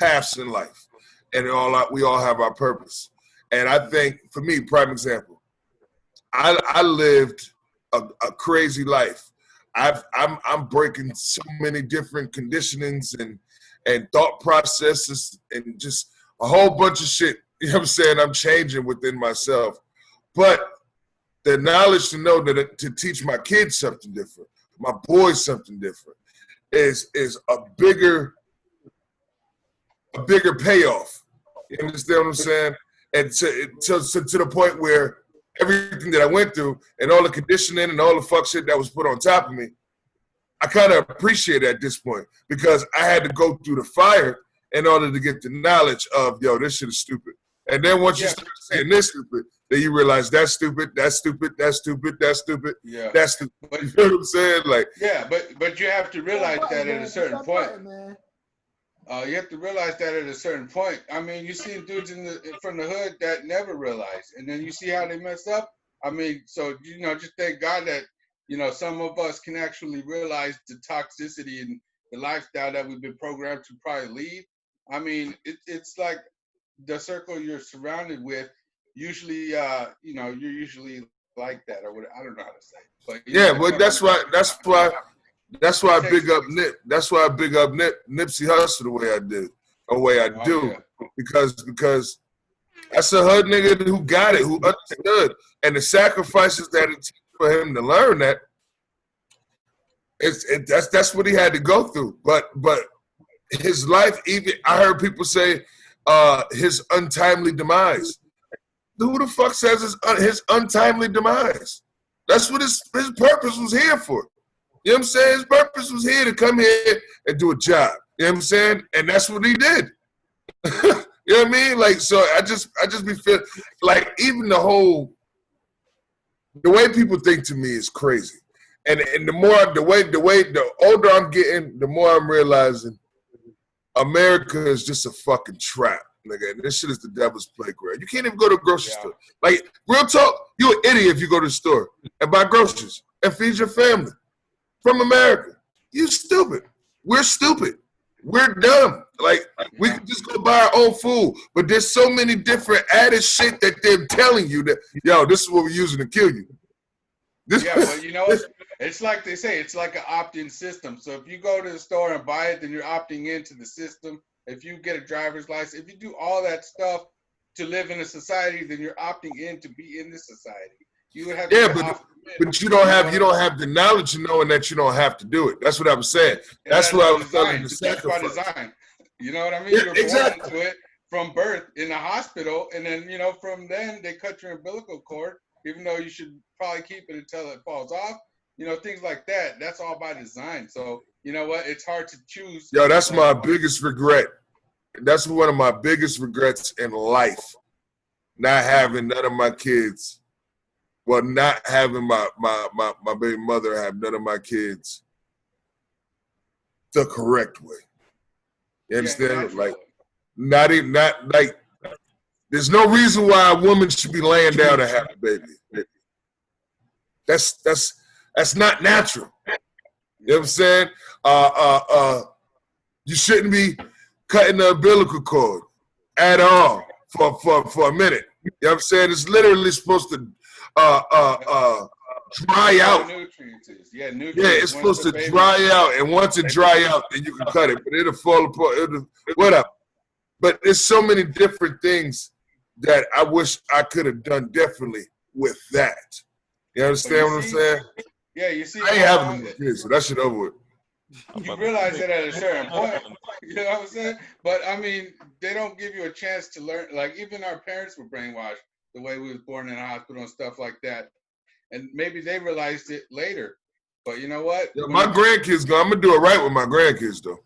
paths in life, and we all have our purpose. And I think, for me, prime example, I lived a crazy life. I'm breaking so many different conditionings and thought processes and just a whole bunch of shit. You know what I'm saying? I'm changing within myself, but the knowledge to know that to teach my kids something different, my boys something different, is a bigger payoff. You understand what I'm saying? And to the point where everything that I went through and all the conditioning and all the fuck shit that was put on top of me, I kind of appreciate it at this point because I had to go through the fire in order to get the knowledge of, yo, this shit is stupid. And then once you start saying this stupid, then you realize that's stupid, that's stupid, that's stupid, that's stupid, that's stupid. You know what I'm saying? Like, yeah, but you have to realize that at a certain point. You have to realize that at a certain point. I mean, you see dudes from the hood that never realize, and then you see how they mess up. I mean, so just thank God that some of us can actually realize the toxicity and the lifestyle that we've been programmed to probably lead. I mean, it's like the circle you're surrounded with. Usually, you're usually like that, or what, I don't know how to say it. But but that's why I big up Nip. That's why I big up Nipsey Hussle the way I do, because that's a hood nigga who got it, who understood, and the sacrifices that it took for him to learn that. That's what he had to go through, but his life, even I heard people say his untimely demise. Who the fuck says his untimely demise? That's what his purpose was here for. You know what I'm saying? His purpose was here to come here and do a job. You know what I'm saying? And that's what he did. You know what I mean? Like, so I just be feeling like even the way people think to me is crazy. And the older I'm getting, the more I'm realizing America is just a fucking trap, nigga. And this shit is the devil's playground. You can't even go to a grocery store. Like, real talk, you an idiot if you go to the store and buy groceries and feed your family from America. You stupid. We're stupid. We're dumb. Like, we can just go buy our own food. But there's so many different added shit that they're telling you that, yo, this is what we're using to kill you. Yeah, but you know, it's like they say, it's like an opt-in system. So if you go to the store and buy it, then you're opting into the system. If you get a driver's license, if you do all that stuff to live in a society, then you're opting in to be in this society. You would have to but you don't have the knowledge of knowing that you don't have to do it. That's what I was saying. That's what I was telling you. That's by design. You know what I mean? Yeah, you're exactly. born into it from birth in the hospital, and then from then they cut your umbilical cord, even though you should probably keep it until it falls off. Things like that. That's all by design. So you know what? It's hard to choose. Yo, that's my biggest regret. That's one of my biggest regrets in life. Not having none of my kids. Well, not having my baby mother have none of my kids the correct way. You understand? Not like. There's no reason why a woman should be laying down and have a baby. That's not natural. You know what I'm saying? You shouldn't be cutting the umbilical cord at all for a minute. You know what I'm saying? It's literally supposed to dry out. Yeah, it's supposed to dry out, and once it dry out, then you can cut it, but it'll fall apart. Whatever. But there's so many different things that I wish I could have done differently with that. You understand what I'm saying? Yeah, you see. I ain't having no kids, so that shit over with. You realize that at a certain point, you know what I'm saying? But I mean, they don't give you a chance to learn. Like, even our parents were brainwashed the way we was born in a hospital and stuff like that. And maybe they realized it later. But you know what? Yeah, my grandkids, I'm gonna do it right with my grandkids though.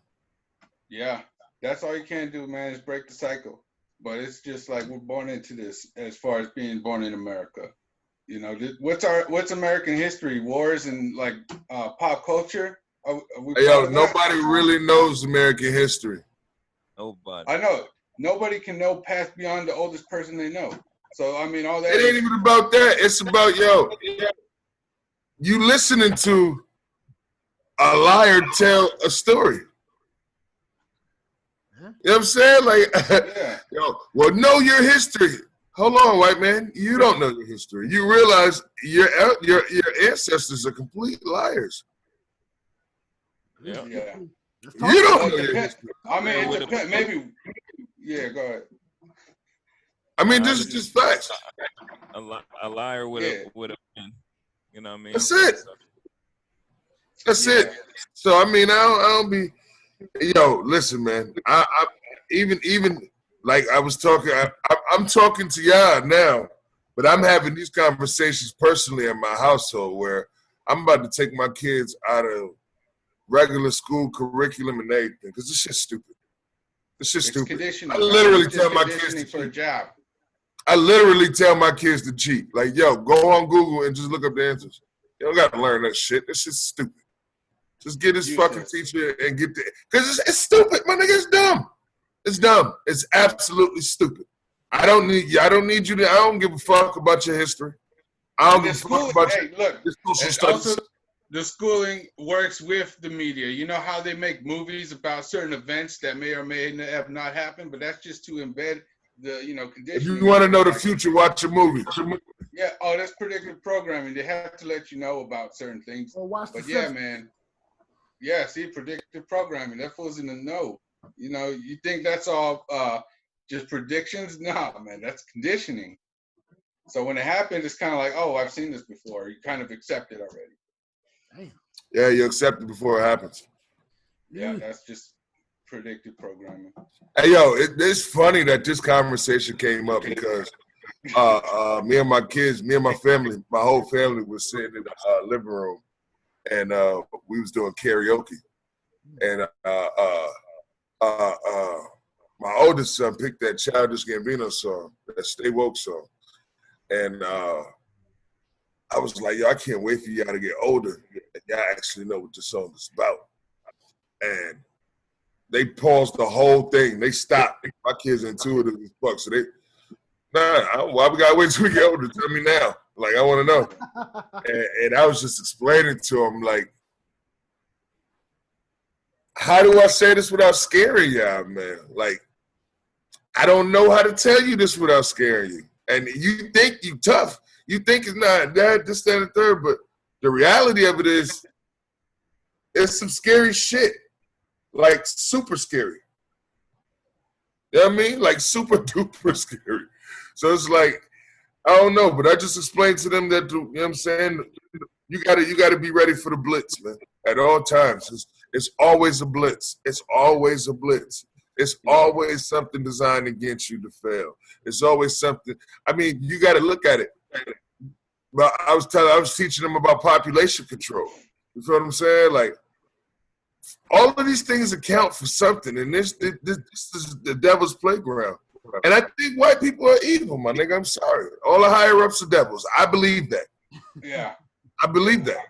Yeah, that's all you can do, man, is break the cycle. But it's just like we're born into this as far as being born in America. What's American history? Wars and like pop culture? Nobody really knows American history. Nobody. I know. Nobody can know past beyond the oldest person they know. So, I mean, all that. It ain't even about that. It's about, you listening to a liar tell a story. You know what I'm saying? Like, well, know your history. Hold on, white man. You don't know your history. You realize your ancestors are complete liars. Yeah. You don't know your history. I mean, it depends. Maybe. Yeah, go ahead. I mean, this is just facts. A liar would have been. You know what I mean? That's it. That's it. So I mean, I don't be. Listen, man. I even like I was talking. I'm talking to y'all now, but I'm having these conversations personally in my household where I'm about to take my kids out of regular school curriculum and everything because this shit's stupid. This shit's stupid. Conditioning. I literally tell my kids to for a job. I literally tell my kids to cheat. Like, go on Google and just look up the answers. You don't got to learn that shit. This shit's stupid. Just get this fucking teacher and get the, because it's stupid, my nigga. It's dumb. It's dumb. It's absolutely stupid. I don't need you to. I don't give a fuck about your history. I don't give a fuck about your social studies. The schooling works with the media. You know how they make movies about certain events that may or may have not happened, but that's just to embed the conditioning. If you want to know the future, watch a movie. Yeah. Oh, that's predictive programming. They have to let you know about certain things. But yeah, man. Yeah. See, predictive programming. That fool's in the know. You think that's all just predictions? No, man. That's conditioning. So when it happens, it's kind of like, oh, I've seen this before. You kind of accept it already. Damn. Yeah, you accept it before it happens. Yeah, that's just predictive programming. Hey, it's funny that this conversation came up because me and my kids, me and my family, my whole family was sitting in the living room, and we was doing karaoke, and my oldest son picked that Childish Gambino song, that Stay Woke song, and I was like, I can't wait for y'all to get older and y'all actually know what the song is about. And they paused the whole thing. They stopped. My kids intuitive as fuck, so they why we gotta wait till we get older? Tell me now. Like I want to know. And I was just explaining to them like, how do I say this without scaring y'all, man? Like, I don't know how to tell you this without scaring you. And you think you tough. You think it's not that, this, that, and the third, but the reality of it is it's some scary shit. Like super scary. You know what I mean? Like super duper scary. So it's like, I don't know, but I just explained to them that, you know what I'm saying? You gotta be ready for the blitz, man. At all times. It's always a blitz. It's always a blitz. It's always something designed against you to fail. It's always something. I mean, you got to look at it. But I was teaching them about population control. You feel what I'm saying? Like, all of these things account for something, and this is the devil's playground. And I think white people are evil, my nigga. I'm sorry. All the higher ups are devils. I believe that. Yeah. I believe that.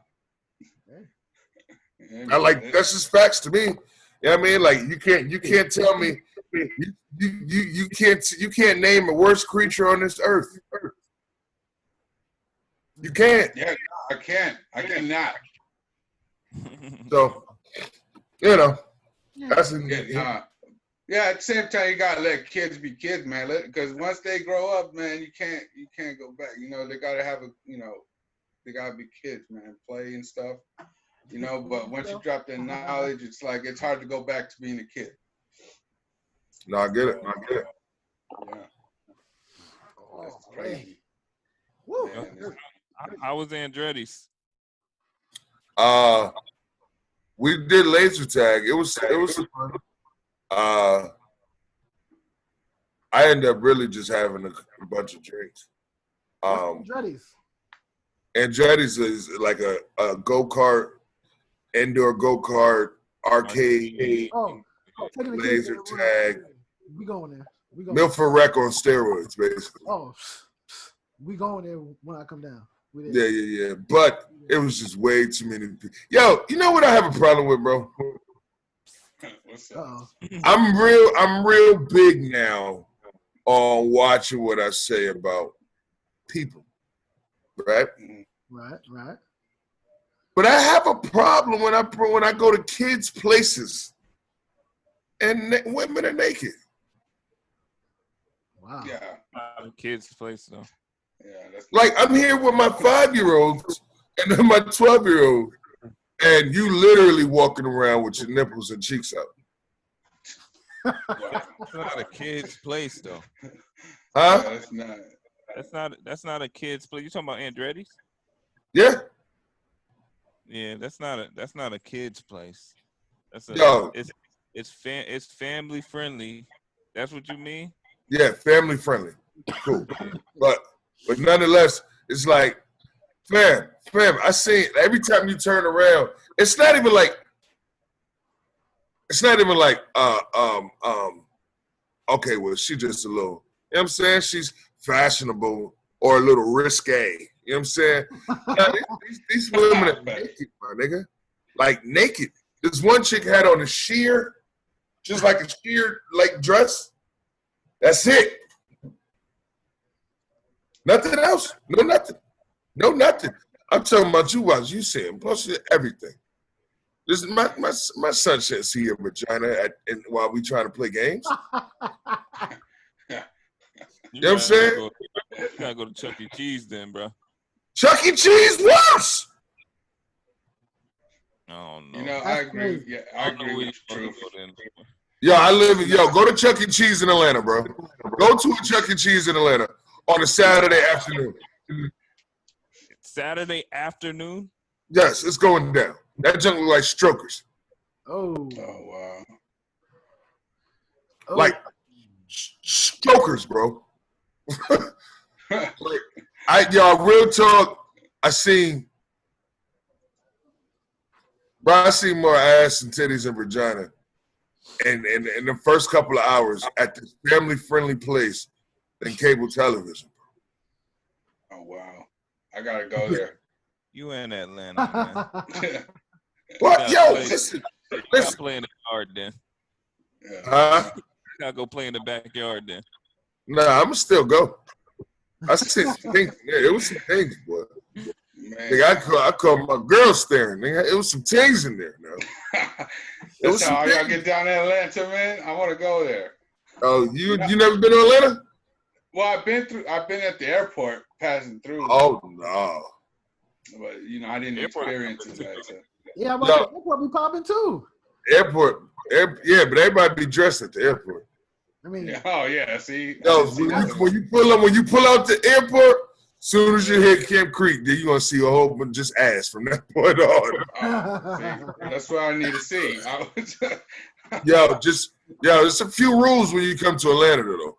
I like that's just facts to me. You know what I mean? Like you can't tell me you can't name a worse creature on this earth. You can't. Yeah, no, I can't. I cannot. So, you know, that's yeah, at the same time, you gotta let kids be kids, man. Because once they grow up, man, you can't go back. You know, they gotta have they gotta be kids, man, play and stuff. You know, but once you drop that knowledge, it's like it's hard to go back to being a kid. No, I get it. Yeah. Oh, That's crazy. Woo. Man, How was Andretti's? We did laser tag. It was fun. I ended up really just having a bunch of drinks. Andretti's Andretti's is like a go-kart, indoor go-kart, arcade, laser tag. We going there. We going Milford Rec on steroids, basically. Oh, we going there when I come down. Yeah. But it was just way too many people. Yo, you know what I have a problem with, bro? what's up? I'm real big now on watching what I say about people, right? Right. But I have a problem when I go to kids' places and women are naked. Wow. Yeah. Kids' place though. Yeah. That's Like I'm here with my 5-year-olds and then my 12-year-old, and you literally walking around with your nipples and cheeks out. That's not a kid's place though. Huh? That's not. That's not a kid's place. You talking about Andretti's? Yeah. Yeah, that's not a kid's place. That's Yo. It's family friendly. That's what you mean? Yeah, family friendly. Cool. But nonetheless, it's like, fam, I see every time you turn around, it's not even like okay, well, she just a little, you know what I'm saying? She's fashionable or a little risque. You know what I'm saying? Now, these women are naked, my nigga. Like naked. This one chick had on a sheer, just like a sheer like dress. That's it. Nothing else. No nothing. I'm talking about you while you saying bullshit everything. This my son shouldn't see your vagina while we trying to play games. You know what I'm saying? You gotta go to Chuck E. Cheese then, bro. Chuck E. Cheese worse. Oh no. You know, I agree. Yeah, I agree with you. Truth. Yo, go to Chuck E. Cheese in Atlanta, bro. Go to a Chuck E. Cheese in Atlanta on a Saturday afternoon. Saturday afternoon? Yes, it's going down. That junk look like strokers. Oh. Oh wow. Like strokers, bro. Real talk, I seen more ass and titties and vagina in the first couple of hours at this family-friendly place than cable television. Oh wow. I gotta go there. You in Atlanta, man. What? Yo, listen. Stop playing it hard then. Huh? Gotta go play in the backyard then. Nah, I'ma still go. I see some things. Yeah, it was some things, boy. Man. Nigga, I call my girl staring. Nigga, it was some things in there. No. That's how y'all get down to Atlanta, man. I want to go there. Oh, you never been to Atlanta? Well, I've been at the airport passing through. Oh no. But I didn't experience it. So. Yeah, but the airport be popping too. Airport, yeah, but everybody be dressed at the airport. I mean, Oh yeah, see. No, when you pull out the airport, soon as you hit Camp Creek, then you gonna see a whole bunch just ass from that point on. See, that's what I need to see. There's a few rules when you come to Atlanta though.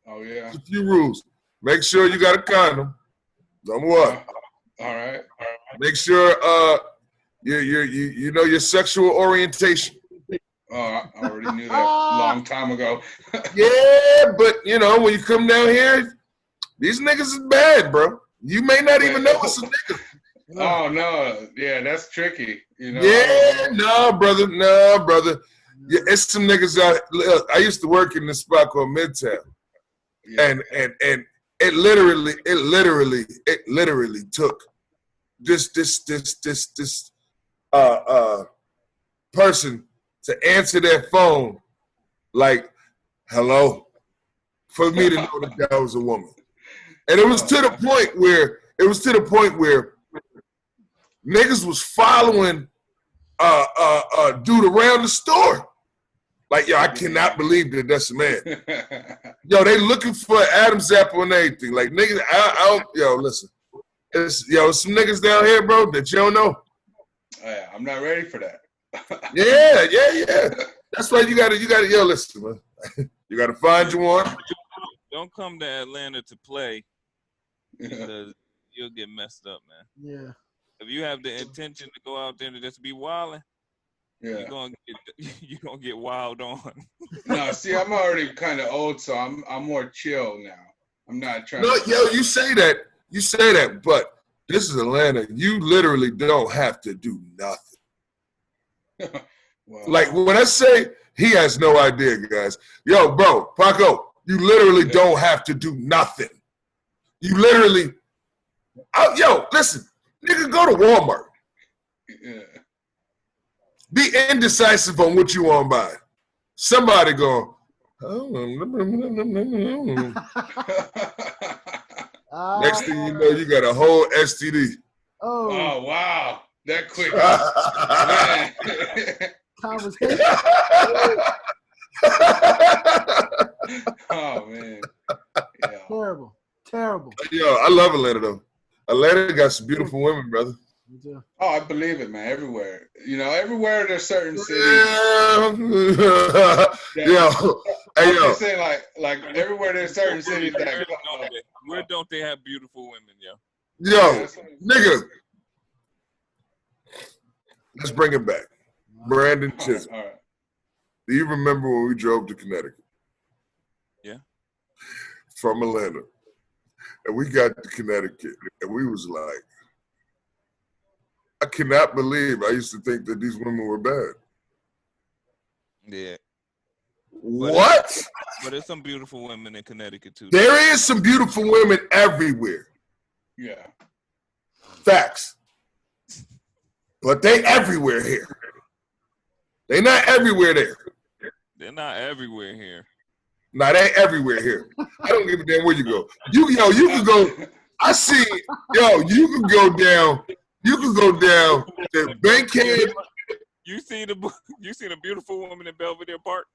Oh yeah. There's a few rules. Make sure you got a condom. Number one. All right. Make sure you know your sexual orientation. Oh, I already knew that a long time ago. Yeah, but when you come down here, these niggas is bad, bro. You may not even know it's a nigga. Oh no, yeah, that's tricky. Yeah, no, brother. Yeah, it's some niggas out. Look, I used to work in this spot called Midtown, and it literally took this person to answer their phone like, hello, for me to know that was a woman. And it was to the point where niggas was following dude around the store. Like, yo, I cannot believe that that's a man. Yo, they looking for Adam's apple and everything. Like, niggas, listen. It's some niggas down here, bro, that you don't know. Yeah, I'm not ready for that. Yeah. That's why you gotta, listen, man. You gotta find you one. Don't come to Atlanta to play because you'll get messed up, man. Yeah. If you have the intention to go out there to just be wilding, yeah, you're gonna get wild on. No, see, I'm already kind of old, so I'm more chill now. I'm not trying. No, you say that, but this is Atlanta. You literally don't have to do nothing. Well, like when I say he has no idea, guys. Yo, bro, Paco, you literally don't have to do nothing. You literally, listen, nigga, go to Walmart. Yeah. Be indecisive on what you want to buy. Somebody going, next thing you know, you got a whole STD. Oh wow, that quick. Conversation. Oh man. Yeah. Terrible. Yo, I love Atlanta though. Atlanta got some beautiful women, brother. Me too. Oh, I believe it, man. Everywhere. Everywhere there's certain cities. Yeah. Hey, yo. I'm saying like everywhere there's certain cities that. Where don't they have beautiful women, yo? Yo, nigga. Let's bring it back. Brandon Chisholm. All right. Do you remember when we drove to Connecticut? Yeah. From Atlanta. And we got to Connecticut, and we was like, I cannot believe I used to think that these women were bad. Yeah. What? But there's some beautiful women in Connecticut, too. There is some beautiful women everywhere. Yeah. Facts. But they everywhere here. They not everywhere there. They're not everywhere here. Nah, they everywhere here. I don't give a damn where you go. You can go. I see. You can go down. You can go down to Bankhead. You see the beautiful woman in Belvedere Park?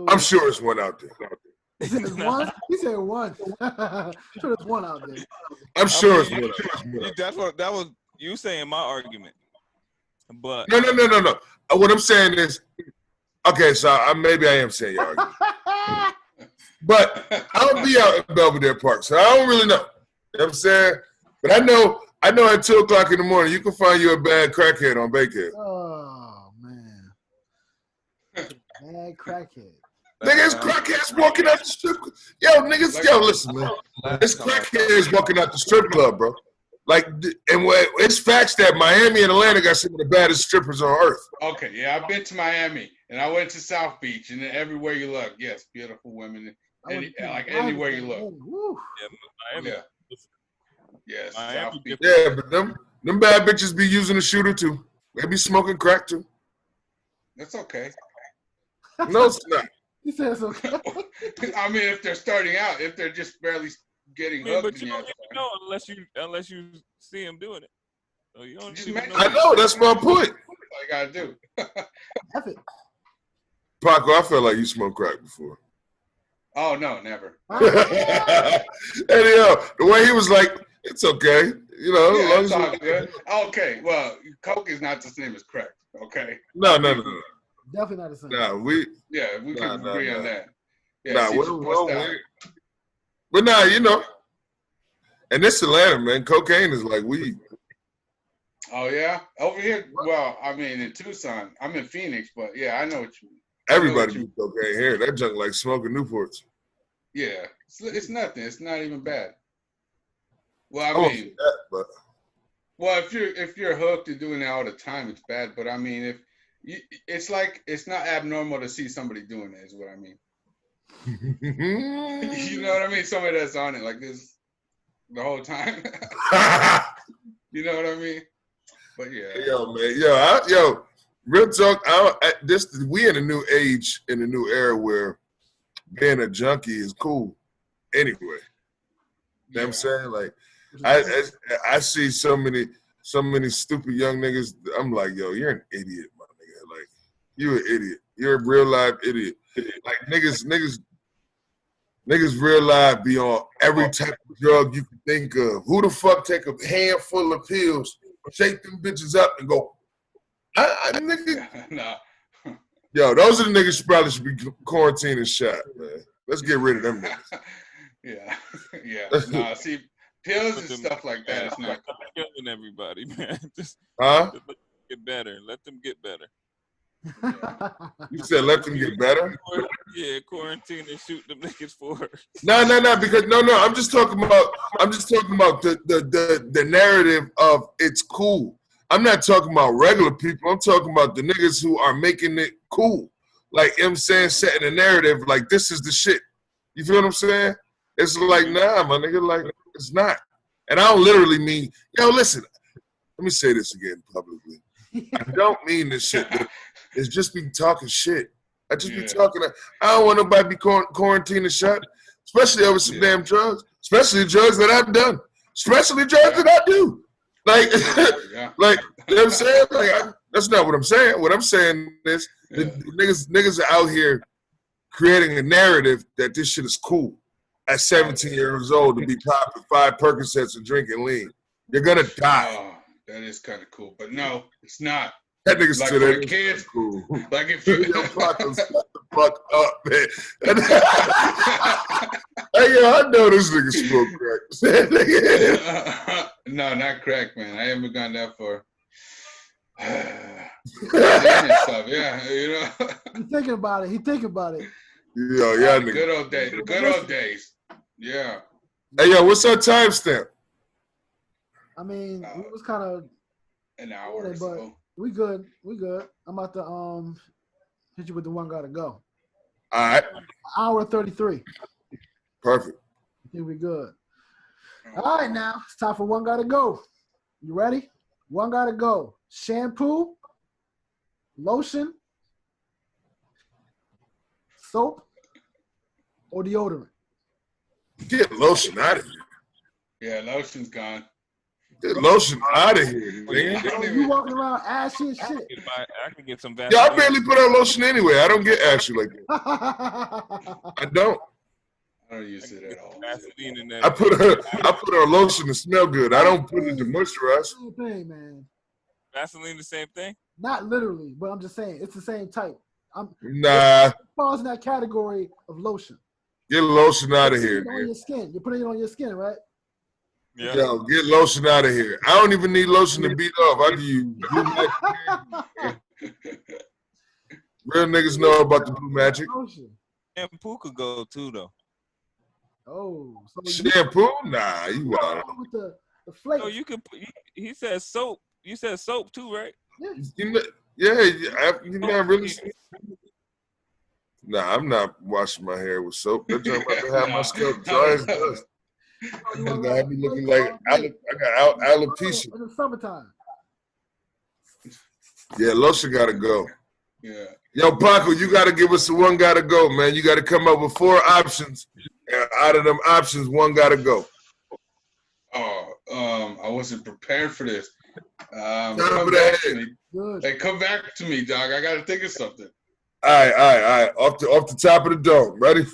I'm sure there's one out there. He said one. He said one. I'm sure there's one out there. I'm sure there's one out there. That was you saying my argument. But No. What I'm saying is, okay, so maybe I am saying your argument. But I don't be out in Belvedere Park, so I don't really know. You know what I'm saying? But I know at 2 o'clock in the morning, you can find you a bad crackhead on Bankhead. Oh, man. Bad crackhead. Niggas, crackheads walking out the strip club. Listen, man. It's crackheads walking out the strip club, bro. It's facts that Miami and Atlanta got some of the baddest strippers on earth. Okay, yeah, I've been to Miami. And I went to South Beach, and everywhere you look, yes, beautiful women. Like anywhere you look. Woo. Miami. Yeah. Yes, Miami South Beach. Yeah, but them bad bitches be using a shooter too. They be smoking crack too. That's okay. No, it's not. He said it's okay. I mean, if they're starting out, if they're just barely getting hooked, But you then don't even know unless you see him doing it. So you don't Just even make- know. I know, that's my point. that's all you gotta do. F it. Paco, I felt like you smoked crack before. Oh no, never. And the way he was like, it's okay. You know, as Yeah, long it's as all good. Okay, well, coke is not the same as crack. Okay. No. Definitely not the same. Nah, we Yeah, we can agree on that. Yeah, nah, see you bust out. but nah, you know. And this Atlanta, man, cocaine is like weed. Oh yeah, over here. Well, I mean, in Tucson, I'm in Phoenix, but yeah, I know what you mean. Everybody do cocaine here. That junk like smoking Newports. Yeah, it's nothing. It's not even bad. Well, I I won't mean, say that, but well, if you're hooked and doing it all the time, it's bad. But I mean, if you, it's like it's not abnormal to see somebody doing it. Is what I mean. You know what I mean? Somebody that's on it like this the whole time. You know what I mean? But yeah. Yo, man, yo, real talk. We in a new age, in a new era where being a junkie is cool. Anyway, you know what I'm saying? Like, I see so many stupid young niggas. I'm like, yo, you're an idiot, my nigga. Like, you an idiot. You're a real life idiot. Like niggas real life be on every type of drug you can think of. Who the fuck take a handful of pills, shake them bitches up, and go, nigga. Nah. Yo, those are the niggas probably should be quarantined and shot, man. Let's get rid of them niggas. Yeah. Nah, see, pills and stuff like that, it's not cool. Killing everybody, man. Just Huh? let them get better. Let them get better. You said let them get better? Yeah, quarantine and shoot them niggas for. No, because no. I'm just talking about the narrative of it's cool. I'm not talking about regular people. I'm talking about the niggas who are making it cool. Like, you know what I'm saying, setting a narrative like this is the shit. You feel what I'm saying? It's like, nah, my nigga, like, it's not. And I don't literally mean, yo, listen, let me say this again publicly. I don't mean this shit. It's just be talking shit. I just be talking. I don't want nobody to be quarantined and shot, especially over some damn drugs, especially drugs that I've done, especially drugs that I do. Like, like, you know what I'm saying? Like, that's not what I'm saying. What I'm saying is the niggas are out here creating a narrative that this shit is cool at 17 years old to be popping 5 Percocets and drinking lean. You're going to die. Oh, that is kind of cool. But no, it's not. That nigga Like said for that kids, cool. like if you Yo, Paco, shut the fuck up, man. Hey, yo, I know this nigga smoke crack. No, not crack, man. I haven't gone that far. Stuff, yeah, you know. He thinking about it. Yo, yeah, nigga. Good old days. Good old days. Yeah. Hey, yo, what's our timestamp? I mean, it was kind of an hour or so. We good. I'm about to hit you with the one gotta go. All right. Hour 33. Perfect. I think we good. All right, now it's time for one gotta go. You ready? One gotta go. Shampoo, lotion, soap, or deodorant? Get lotion out of here. Yeah, lotion's gone. Get lotion out of here, man. You walking around ashy and shit. I can get some Yo, Vaseline. I barely put on lotion anyway. I don't get ashy like that. I don't. I don't use it at all. Vaseline in that. I put on lotion to smell good. I don't put it to moisturize. Same thing, man. Vaseline the same thing? Not literally, but I'm just saying it's the same type. Nah. It falls in that category of lotion. Get lotion out of here, On man. your skin. You're putting it on your skin, right? Yeah. Yo, get lotion out of here. I don't even need lotion to beat off. I give you Blue Magic. Real niggas know about the Blue Magic. Lotion. Shampoo could go too, though. Oh, so Shampoo? Nah, you wild. with the flake. So you could. He said soap. You said soap too, right? You know, Yeah, you're not really. Nah, I'm not washing my hair with soap. That joint about to have my scalp dry as dust. It's gonna have me looking like I got alopecia. In the summertime. Yeah, lotion gotta go. Yeah. Yo, Paco, you gotta give us the one gotta go, man. You gotta come up with 4 options. And out of them options, one gotta go. Oh, I wasn't prepared for this. Top Come of back the to head. me. Good. Hey, come back to me, dog. I gotta think of something. All right. Off the top of the dome. Ready?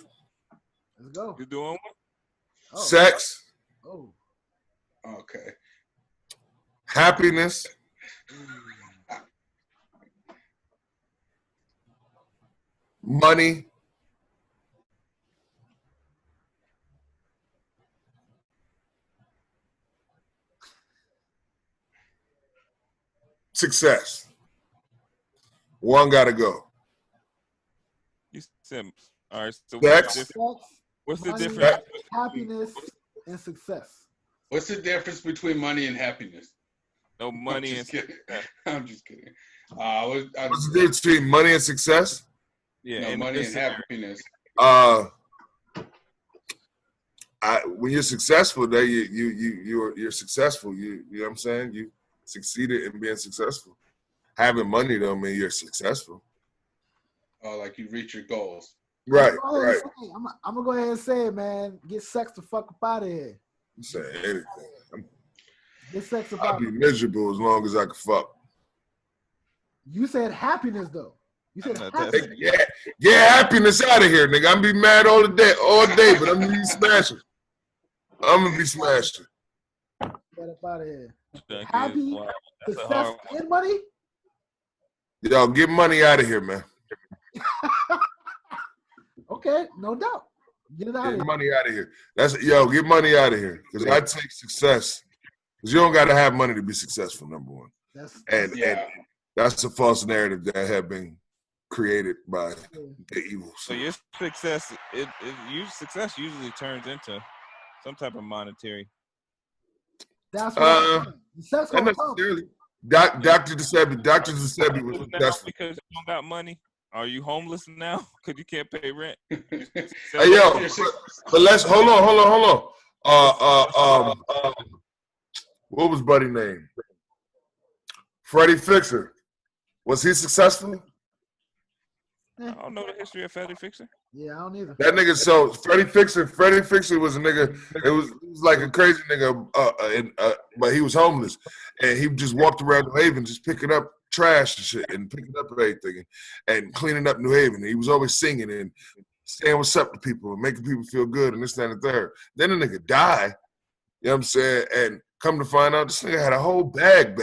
Let's go. You doing one? Oh. Sex, Oh. Okay. happiness, money, success. One gotta go. You said, all right. So Sex. Sex, what's the money, difference? happiness, and success. What's the difference between money and happiness? No money I'm and just kidding. success. I'm just kidding. What's the difference between money and success? Yeah, No, in money this and scenario. happiness. When you're successful, that you're successful. You know what I'm saying? You succeeded in being successful. Having money don't mean you're successful. Oh, like you reach your goals. Right. I'm gonna go ahead and say it, man. Get sex the fuck up out of here. I'm saying anything. Get sex up I'll out. be miserable as long as I can fuck. You said happiness though. You said No, happiness. Get happiness out of here, nigga. I'm gonna be mad all day, but I'm gonna be smashing. I'm gonna be smashing. Get up out of here. That Happy, is wild. That's a success, hard one. and money. Yo, get money out of here, man. Okay, no doubt. Get it out of Get here. money out of here. Get money out of here. Because I take success. Because you don't gotta have money to be successful, number one. And that's a false narrative that have been created by the evil. So your success, success usually turns into some type of monetary. That's what I'm saying. Success Not gonna come. necessarily. Dr. Giuseppe was Now, successful. because you don't got money, are you homeless now? Because you can't pay rent. Hey, yo, but let's hold on. What was Buddy's name? Freddie Fixer. Was he successful? I don't know the history of Freddie Fixer. Yeah, I don't either. That nigga. So Freddie Fixer was a nigga. It was like a crazy nigga, but he was homeless, and he just walked around New Haven just picking up trash and shit, and picking up everything, and cleaning up New Haven. And he was always singing and saying what's up to people and making people feel good and this, that, and the third. Then the nigga died. You know what I'm saying? And come to find out, this nigga had a whole bag.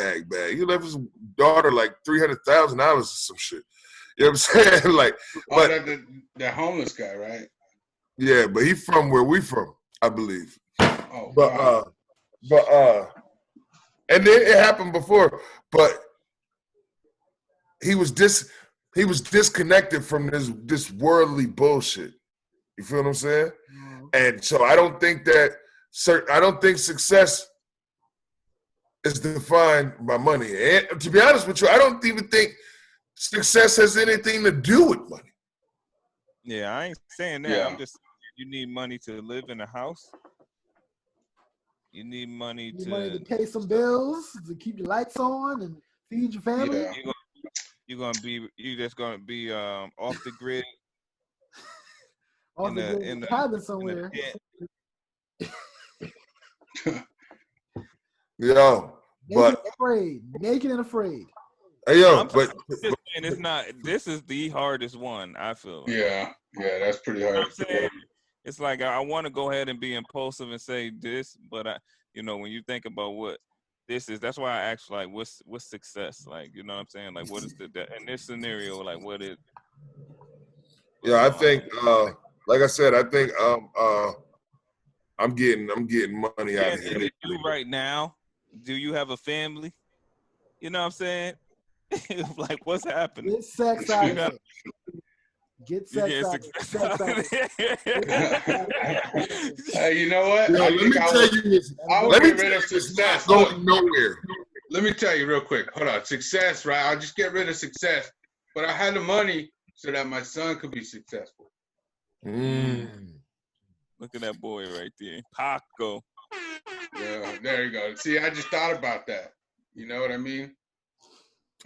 He left his daughter like $300,000 or some shit. You know what I'm saying? Like, but the homeless guy, right? Yeah, but he from where we from, I believe. Oh, but wow. And it happened before, but he was disconnected from this worldly bullshit. You feel what I'm saying? Mm-hmm. And so I don't think success is defined by money. And to be honest with you, I don't even think success has anything to do with money. Yeah, I ain't saying that. Yeah. I'm just saying you need money to live in a house. You need money to pay some bills, to keep your lights on, and feed your family. Yeah. You just gonna be off the grid. Off the cabin somewhere. Yo, but naked and afraid. Hey, yo, I'm but just saying it's not. This is the hardest one. I feel. Yeah, that's pretty hard. You know what I'm saying? It's like I want to go ahead and be impulsive and say this, but when you think about what this is, that's why I asked, like, what's success? Like, you know what I'm saying? Like, what is in this scenario? Like, what is? Yeah, I think, like I said, I think I'm getting money out of here. You right now, do you have a family? You know what I'm saying? Like, what's happening? Get sex out of here. Get sex out of here. Hey, you know what? Yo, let me tell you this. I will get rid of success. Going nowhere. let me tell you real quick. Hold on. Success, right? I'll just get rid of success. But I had the money so that my son could be successful. Look at that boy right there. Paco. Yeah, there you go. See, I just thought about that. You know what I mean?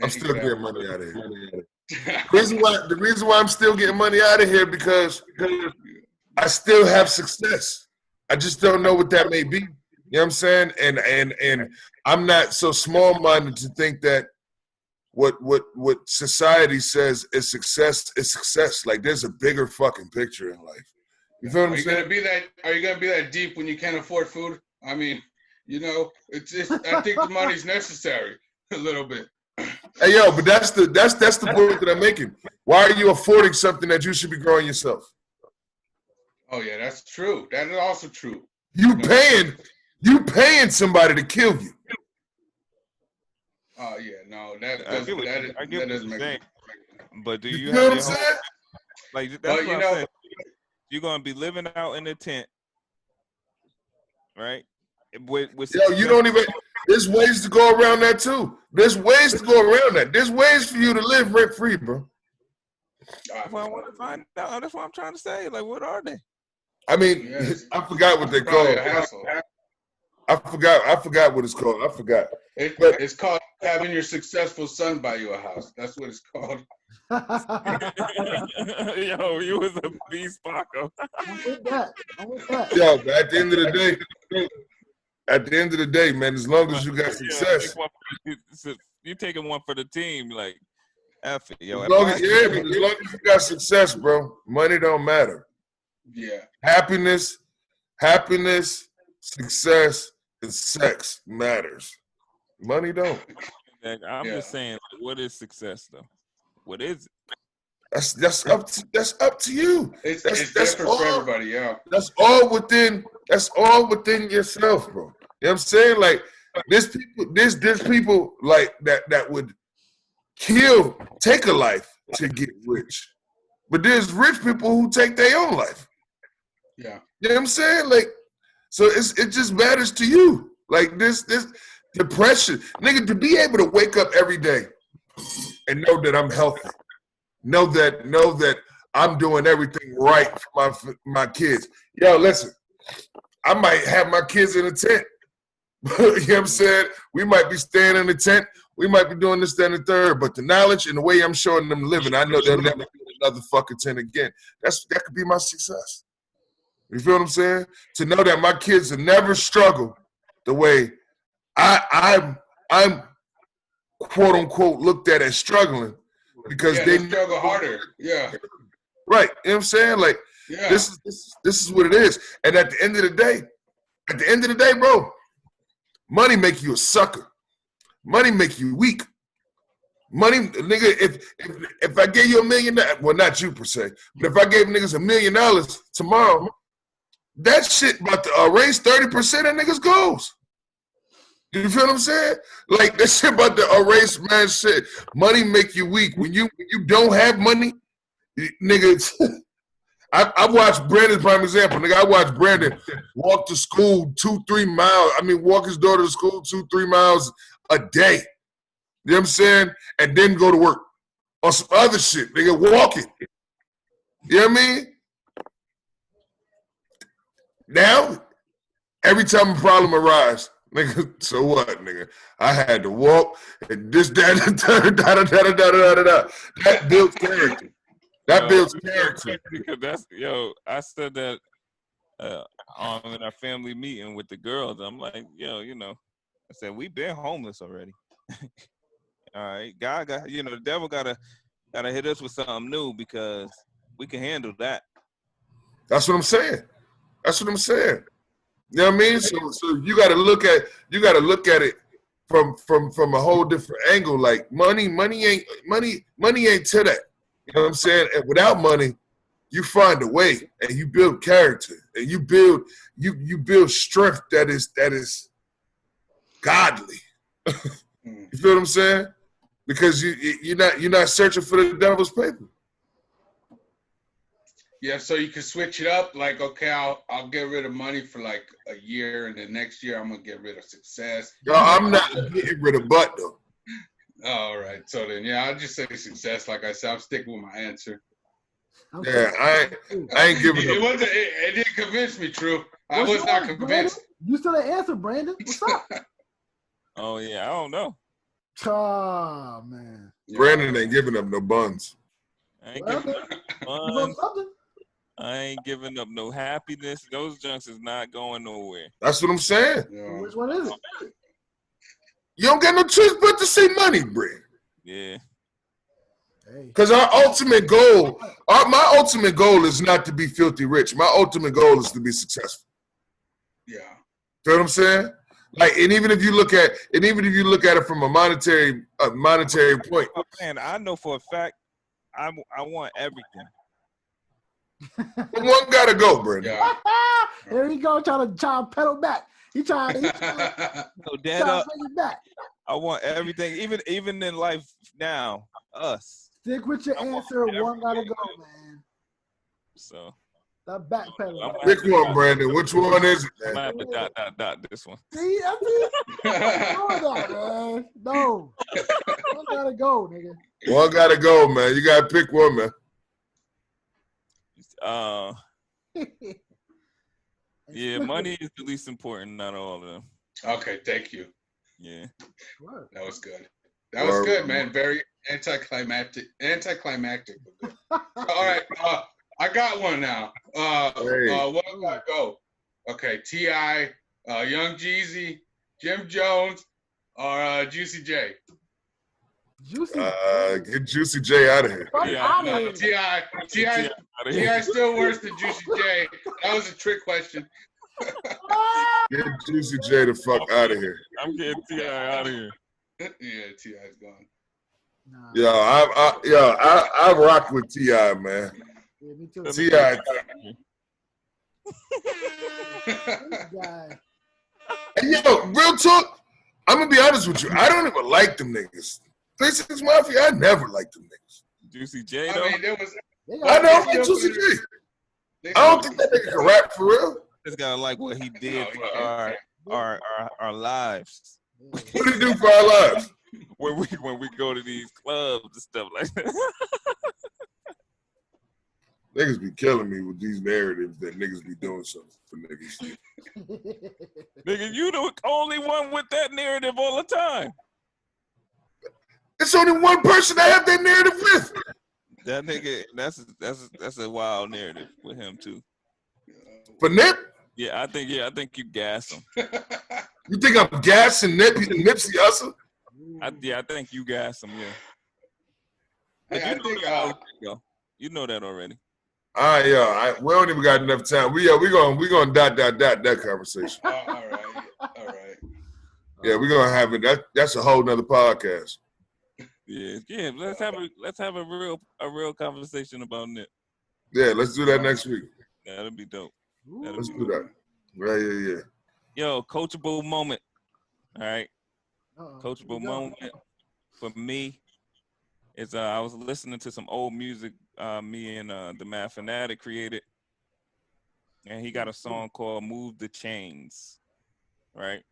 I'm still getting money out of here. The reason why I'm still getting money out of here because I still have success. I just don't know what that may be. You know what I'm saying? And I'm not so small-minded to think that what society says is success is success. Like there's a bigger fucking picture in life. You feel what I'm saying? Are you gonna be that deep when you can't afford food? I mean, you know, it's just I think the money's necessary a little bit. Hey yo, but that's the point that I'm making. Why are you affording something that you should be growing yourself? Oh yeah, that's true. That is also true. You paying somebody to kill you. Oh yeah, no, that I get what doesn't you're make saying. But do you know have what I'm your home? saying? Like that's Well, what you I'm know- saying. You're gonna be living out in a tent, right? With Yo, you don't even. There's ways to go around that too. There's ways to go around that. There's ways for you to live rent free, bro. That's what I want to find out. That's what I'm trying to say. Like, what are they? I mean, Yes. I forgot what they Probably call a it. hassle. I forgot what it's called. I forgot. It's called having your successful son buy you a house. That's what it's called. Yo, you was a beast, Paco. I'm with that. Yo, but at the end of the day, man, as long as you got success, You taking one for the team, like F it, yo. as long as you got success, bro, money don't matter. Yeah. Happiness, success, and sex matters. Money don't. I'm just saying, what is success though? What is it? That's up to you. It's That's different for everybody, yeah. That's all within yourself, bro. You know what I'm saying? Like there's people like that would take a life to get rich. But there's rich people who take their own life. Yeah. You know what I'm saying? Like, so it just matters to you. Like this depression. Nigga, to be able to wake up every day and know that I'm healthy. Know that I'm doing everything right for my kids. Yo, listen, I might have my kids in a tent. You know what I'm saying? We might be staying in the tent. We might be doing this, that, and the third. But the knowledge and the way I'm showing them living, I know they'll never be in another fucking tent again. That could be my success. You feel what I'm saying? To know that my kids will never struggle the way I'm quote unquote looked at as struggling because they struggle harder. Yeah. Right. You know what I'm saying? Like this is what it is. And at the end of the day, bro, money make you a sucker. Money make you weak. Money, nigga, if I gave you $1 million, well, not you per se, but if I gave niggas $1 million tomorrow, that shit about to erase 30% of niggas' goals. You feel what I'm saying? Like that shit about to erase man shit. Money make you weak. When you don't have money, nigga. I watched Brandon, prime example. Nigga, I watched Brandon walk to school 2-3 miles. I mean, walk his daughter to school 2-3 miles a day. You know what I'm saying? And then go to work or some other shit. Nigga, walking. You know what I mean? Now, every time a problem arises, nigga, so what, nigga? I had to walk and this, that, da. That builds character. That builds character. Because I said that in our family meeting with the girls. I'm like, yo, I said, we been homeless already. All right. God got, the devil gotta hit us with something new because we can handle that. That's what I'm saying. You know what I mean? So you gotta look at it from a whole different angle. Like money ain't to that. You know what I'm saying? And without money, you find a way and you build character and you build strength that is godly. You feel what I'm saying? Because you're not searching for the devil's paper. Yeah, so you can switch it up. Like, okay, I'll get rid of money for like a year, and then next year I'm gonna get rid of success. No, I'm not getting rid of butt though. All right. So then, yeah, I'll just say success. Like I said, I'm sticking with my answer. Yeah, I ain't giving It up. wasn't. It didn't convince me, True. I What's was not yours, convinced. Brandon? You still the answer, Brandon. What's up? Oh yeah, I don't know. Oh man. Brandon ain't giving up no buns. I ain't Well, giving then, up you want fun. something? I ain't giving up no happiness. Those junks is not going nowhere. That's what I'm saying. Yeah. Which one is it? You don't got no choice but to say money, Brand. Yeah. Hey. Because our ultimate goal, my ultimate goal is not to be filthy rich. My ultimate goal is to be successful. Yeah. Feel what I'm saying? Like, and even if you look at it from a monetary point, Oh, man, I know for a fact I want everything. one gotta go, Brandon. Yeah. Here he go, trying to pedal back. He trying to So bring dead up. it back. I want everything, even in life now, us. Stick with your I want answer. One gotta everything. go, man. So That backpedal. I'm gonna Pick have to one, dot- Brandon. Which one is it, I'm man? gonna have to dot this one. See, I see. Doing that, man. No. One gotta go, nigga. One gotta go, man. You gotta pick one, man. Yeah, money is the least important, not all of them. Okay. Thank you. Yeah. Word. That was good. That was good, man. Very anticlimactic. But good. All right. I got one now. What gotta go? Okay. T.I., Young Jeezy, Jim Jones, or Juicy J. Juicy. Get Juicy J out of here. Fuck Yeah. out No, of here. T.I. still worse than Juicy J. That was a trick question. Get Juicy J the fuck out of here. I'm getting T.I. out of here. Yeah, T.I.'s gone. Nah. I rock with T.I., man. Yeah, me too. T.I. This guy. And yo, real talk, I'm gonna be honest with you. I don't even like them niggas. 36 Mafia, I never liked them niggas. Juicy J though. I mean, there was. They I got don't like Juicy J. I don't think that nigga can rap for real. Just gotta like what he did No, he for can't. our lives. What did he do for our lives? When we go to these clubs and stuff like that. Niggas be killing me with these narratives that niggas be doing something for niggas. Nigga, you the only one with that narrative all the time. It's only one person I have that narrative with. That nigga, that's a wild narrative with him too. For Nip? Yeah, I think you gas him. You think I'm gassing Nipsey Hussle? I think you gas him. Yeah. But I you know think, that already, yo. You know that already. All right, yo, we don't even got enough time. We gonna dot that conversation. All right. Yeah, we're gonna have it. That's a whole nother podcast. Yeah. Let's have a real conversation about Nip. Yeah, let's do that next week. That'll be dope. Let's do that. Right, yeah. Yo, coachable moment. All right. Uh-oh. Coachable moment for me is I was listening to some old music me and the Mad Fanatic created, and he got a song called "Move the Chains," right?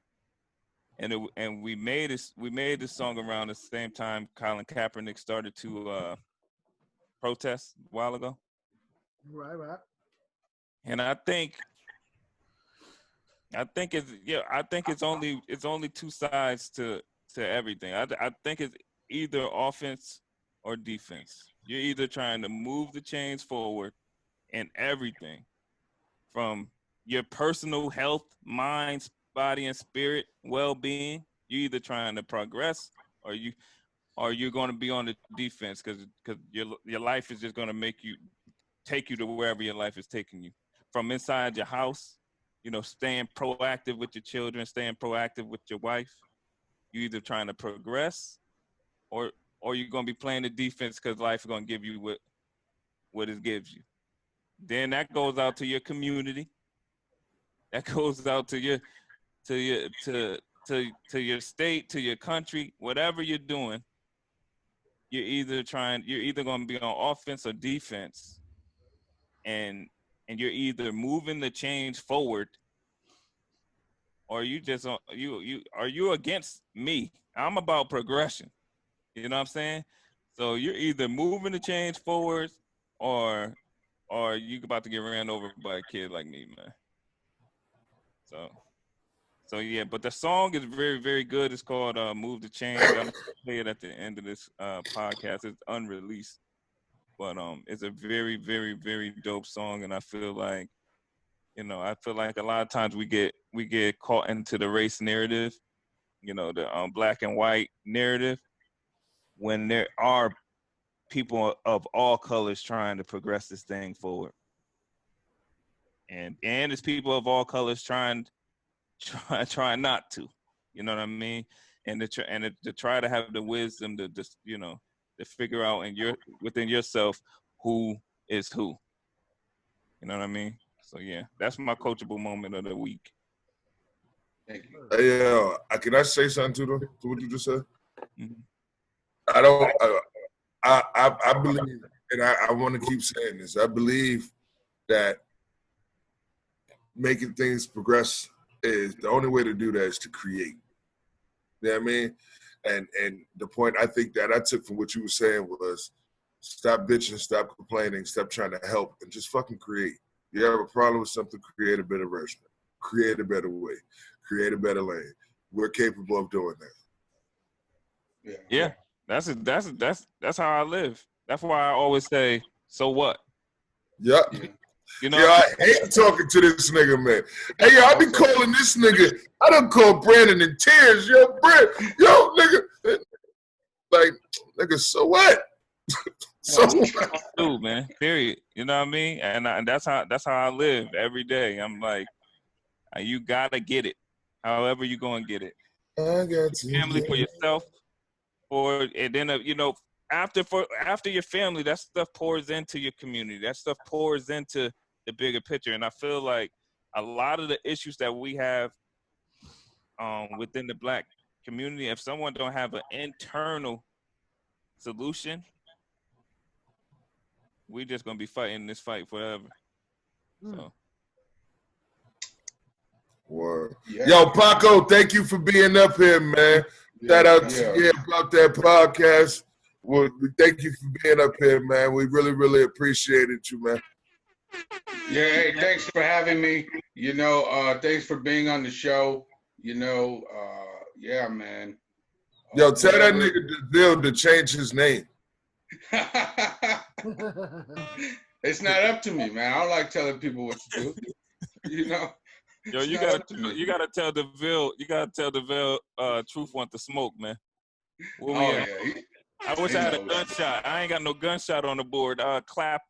And we made this song around the same time Colin Kaepernick started to protest a while ago. Right. And I think it's only two sides to everything. I think it's either offense or defense. You're either trying to move the chains forward in everything, from your personal health, mind, body, and spirit well-being. You're either trying to progress or you're going to be on the defense because your life is just going to take you to wherever your life is taking you. From inside your house, staying proactive with your children, staying proactive with your wife. You're either trying to progress or you're going to be playing the defense because life is going to give you what it gives you. Then that goes out to your community. That goes out to your state, to your country, whatever you're doing. You're either going to be on offense or defense. and you're either moving the change forward, or you just you against me. I'm about progression. You know what I'm saying? So you're either moving the change forward, or you about to get ran over by a kid like me, man. So yeah, but the song is very, very good. It's called "Move the Change." I'm gonna play it at the end of this podcast. It's unreleased, but it's a very, very, very dope song, and I feel like, a lot of times we get caught into the race narrative, the black and white narrative, when there are people of all colors trying to progress this thing forward, and it's people of all colors trying not to, you know what I mean, and to try to have the wisdom to just to figure out within yourself who is who, you know what I mean. So yeah, that's my coachable moment of the week. Thank you. Hey, can I say something to what you just said? Mm-hmm. I believe, and I want to keep saying this. I believe that making things progress is the only way to do that is to create. You know what I mean? And the point I think that I took from what you were saying was stop bitching, stop complaining, stop trying to help, and just fucking create. You have a problem with something, create a better version, create a better way, create a better lane. We're capable of doing that. Yeah. That's how I live. That's why I always say, so what? Yep. Yeah. I hate talking to this nigga, man. Hey, I be calling this nigga. I done call Brandon in tears. Yo, nigga. Like, nigga, so what? So what? Dude, man, period. You know what I mean? And that's how I live every day. I'm like, you gotta get it. However you gonna get it. I got to family for yourself, and then after your family, that stuff pours into your community. That stuff pours into the bigger picture. And I feel like a lot of the issues that we have within the black community, if someone don't have an internal solution, we just gonna be fighting this fight forever. So. Word. Yeah. Yo, Paco, thank you for being up here, man. Shout out to you about that podcast. Well, we thank you for being up here, man. We really, really appreciated you, man. Yeah, hey, thanks for having me. Thanks for being on the show. Yeah, man. Yo, tell that nigga DeVille to change his name. It's not up to me, man. I don't like telling people what to do. Yo, you gotta tell DeVille, Truth want to smoke, man. Yeah. I wish I had a gunshot. I ain't got no gunshot on the board. I'll clap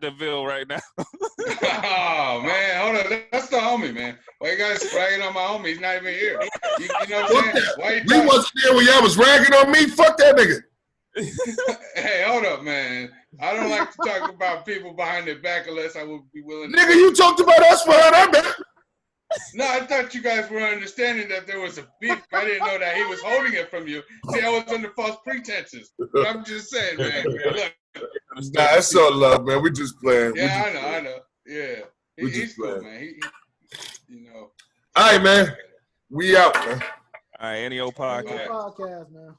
DeVille right now. Oh man, hold on. That's the homie, man. Why you guys ragging on my homie? He's not even here. You know what I'm saying? Why you wasn't there when y'all was ragging on me? Fuck that nigga. Hey, hold up, man. I don't like to talk about people behind their back unless I would be willing to. Nigga, you talked about us behind our back. No, I thought you guys were understanding that there was a beef. I didn't know that he was holding it from you. See, I was under false pretenses. But I'm just saying, man. Look. Nah, it's all love, man. We just playing. Yeah, I know. Yeah. He's cool, man. All right, man. We out, man. All right, NEO podcast. Podcast, man.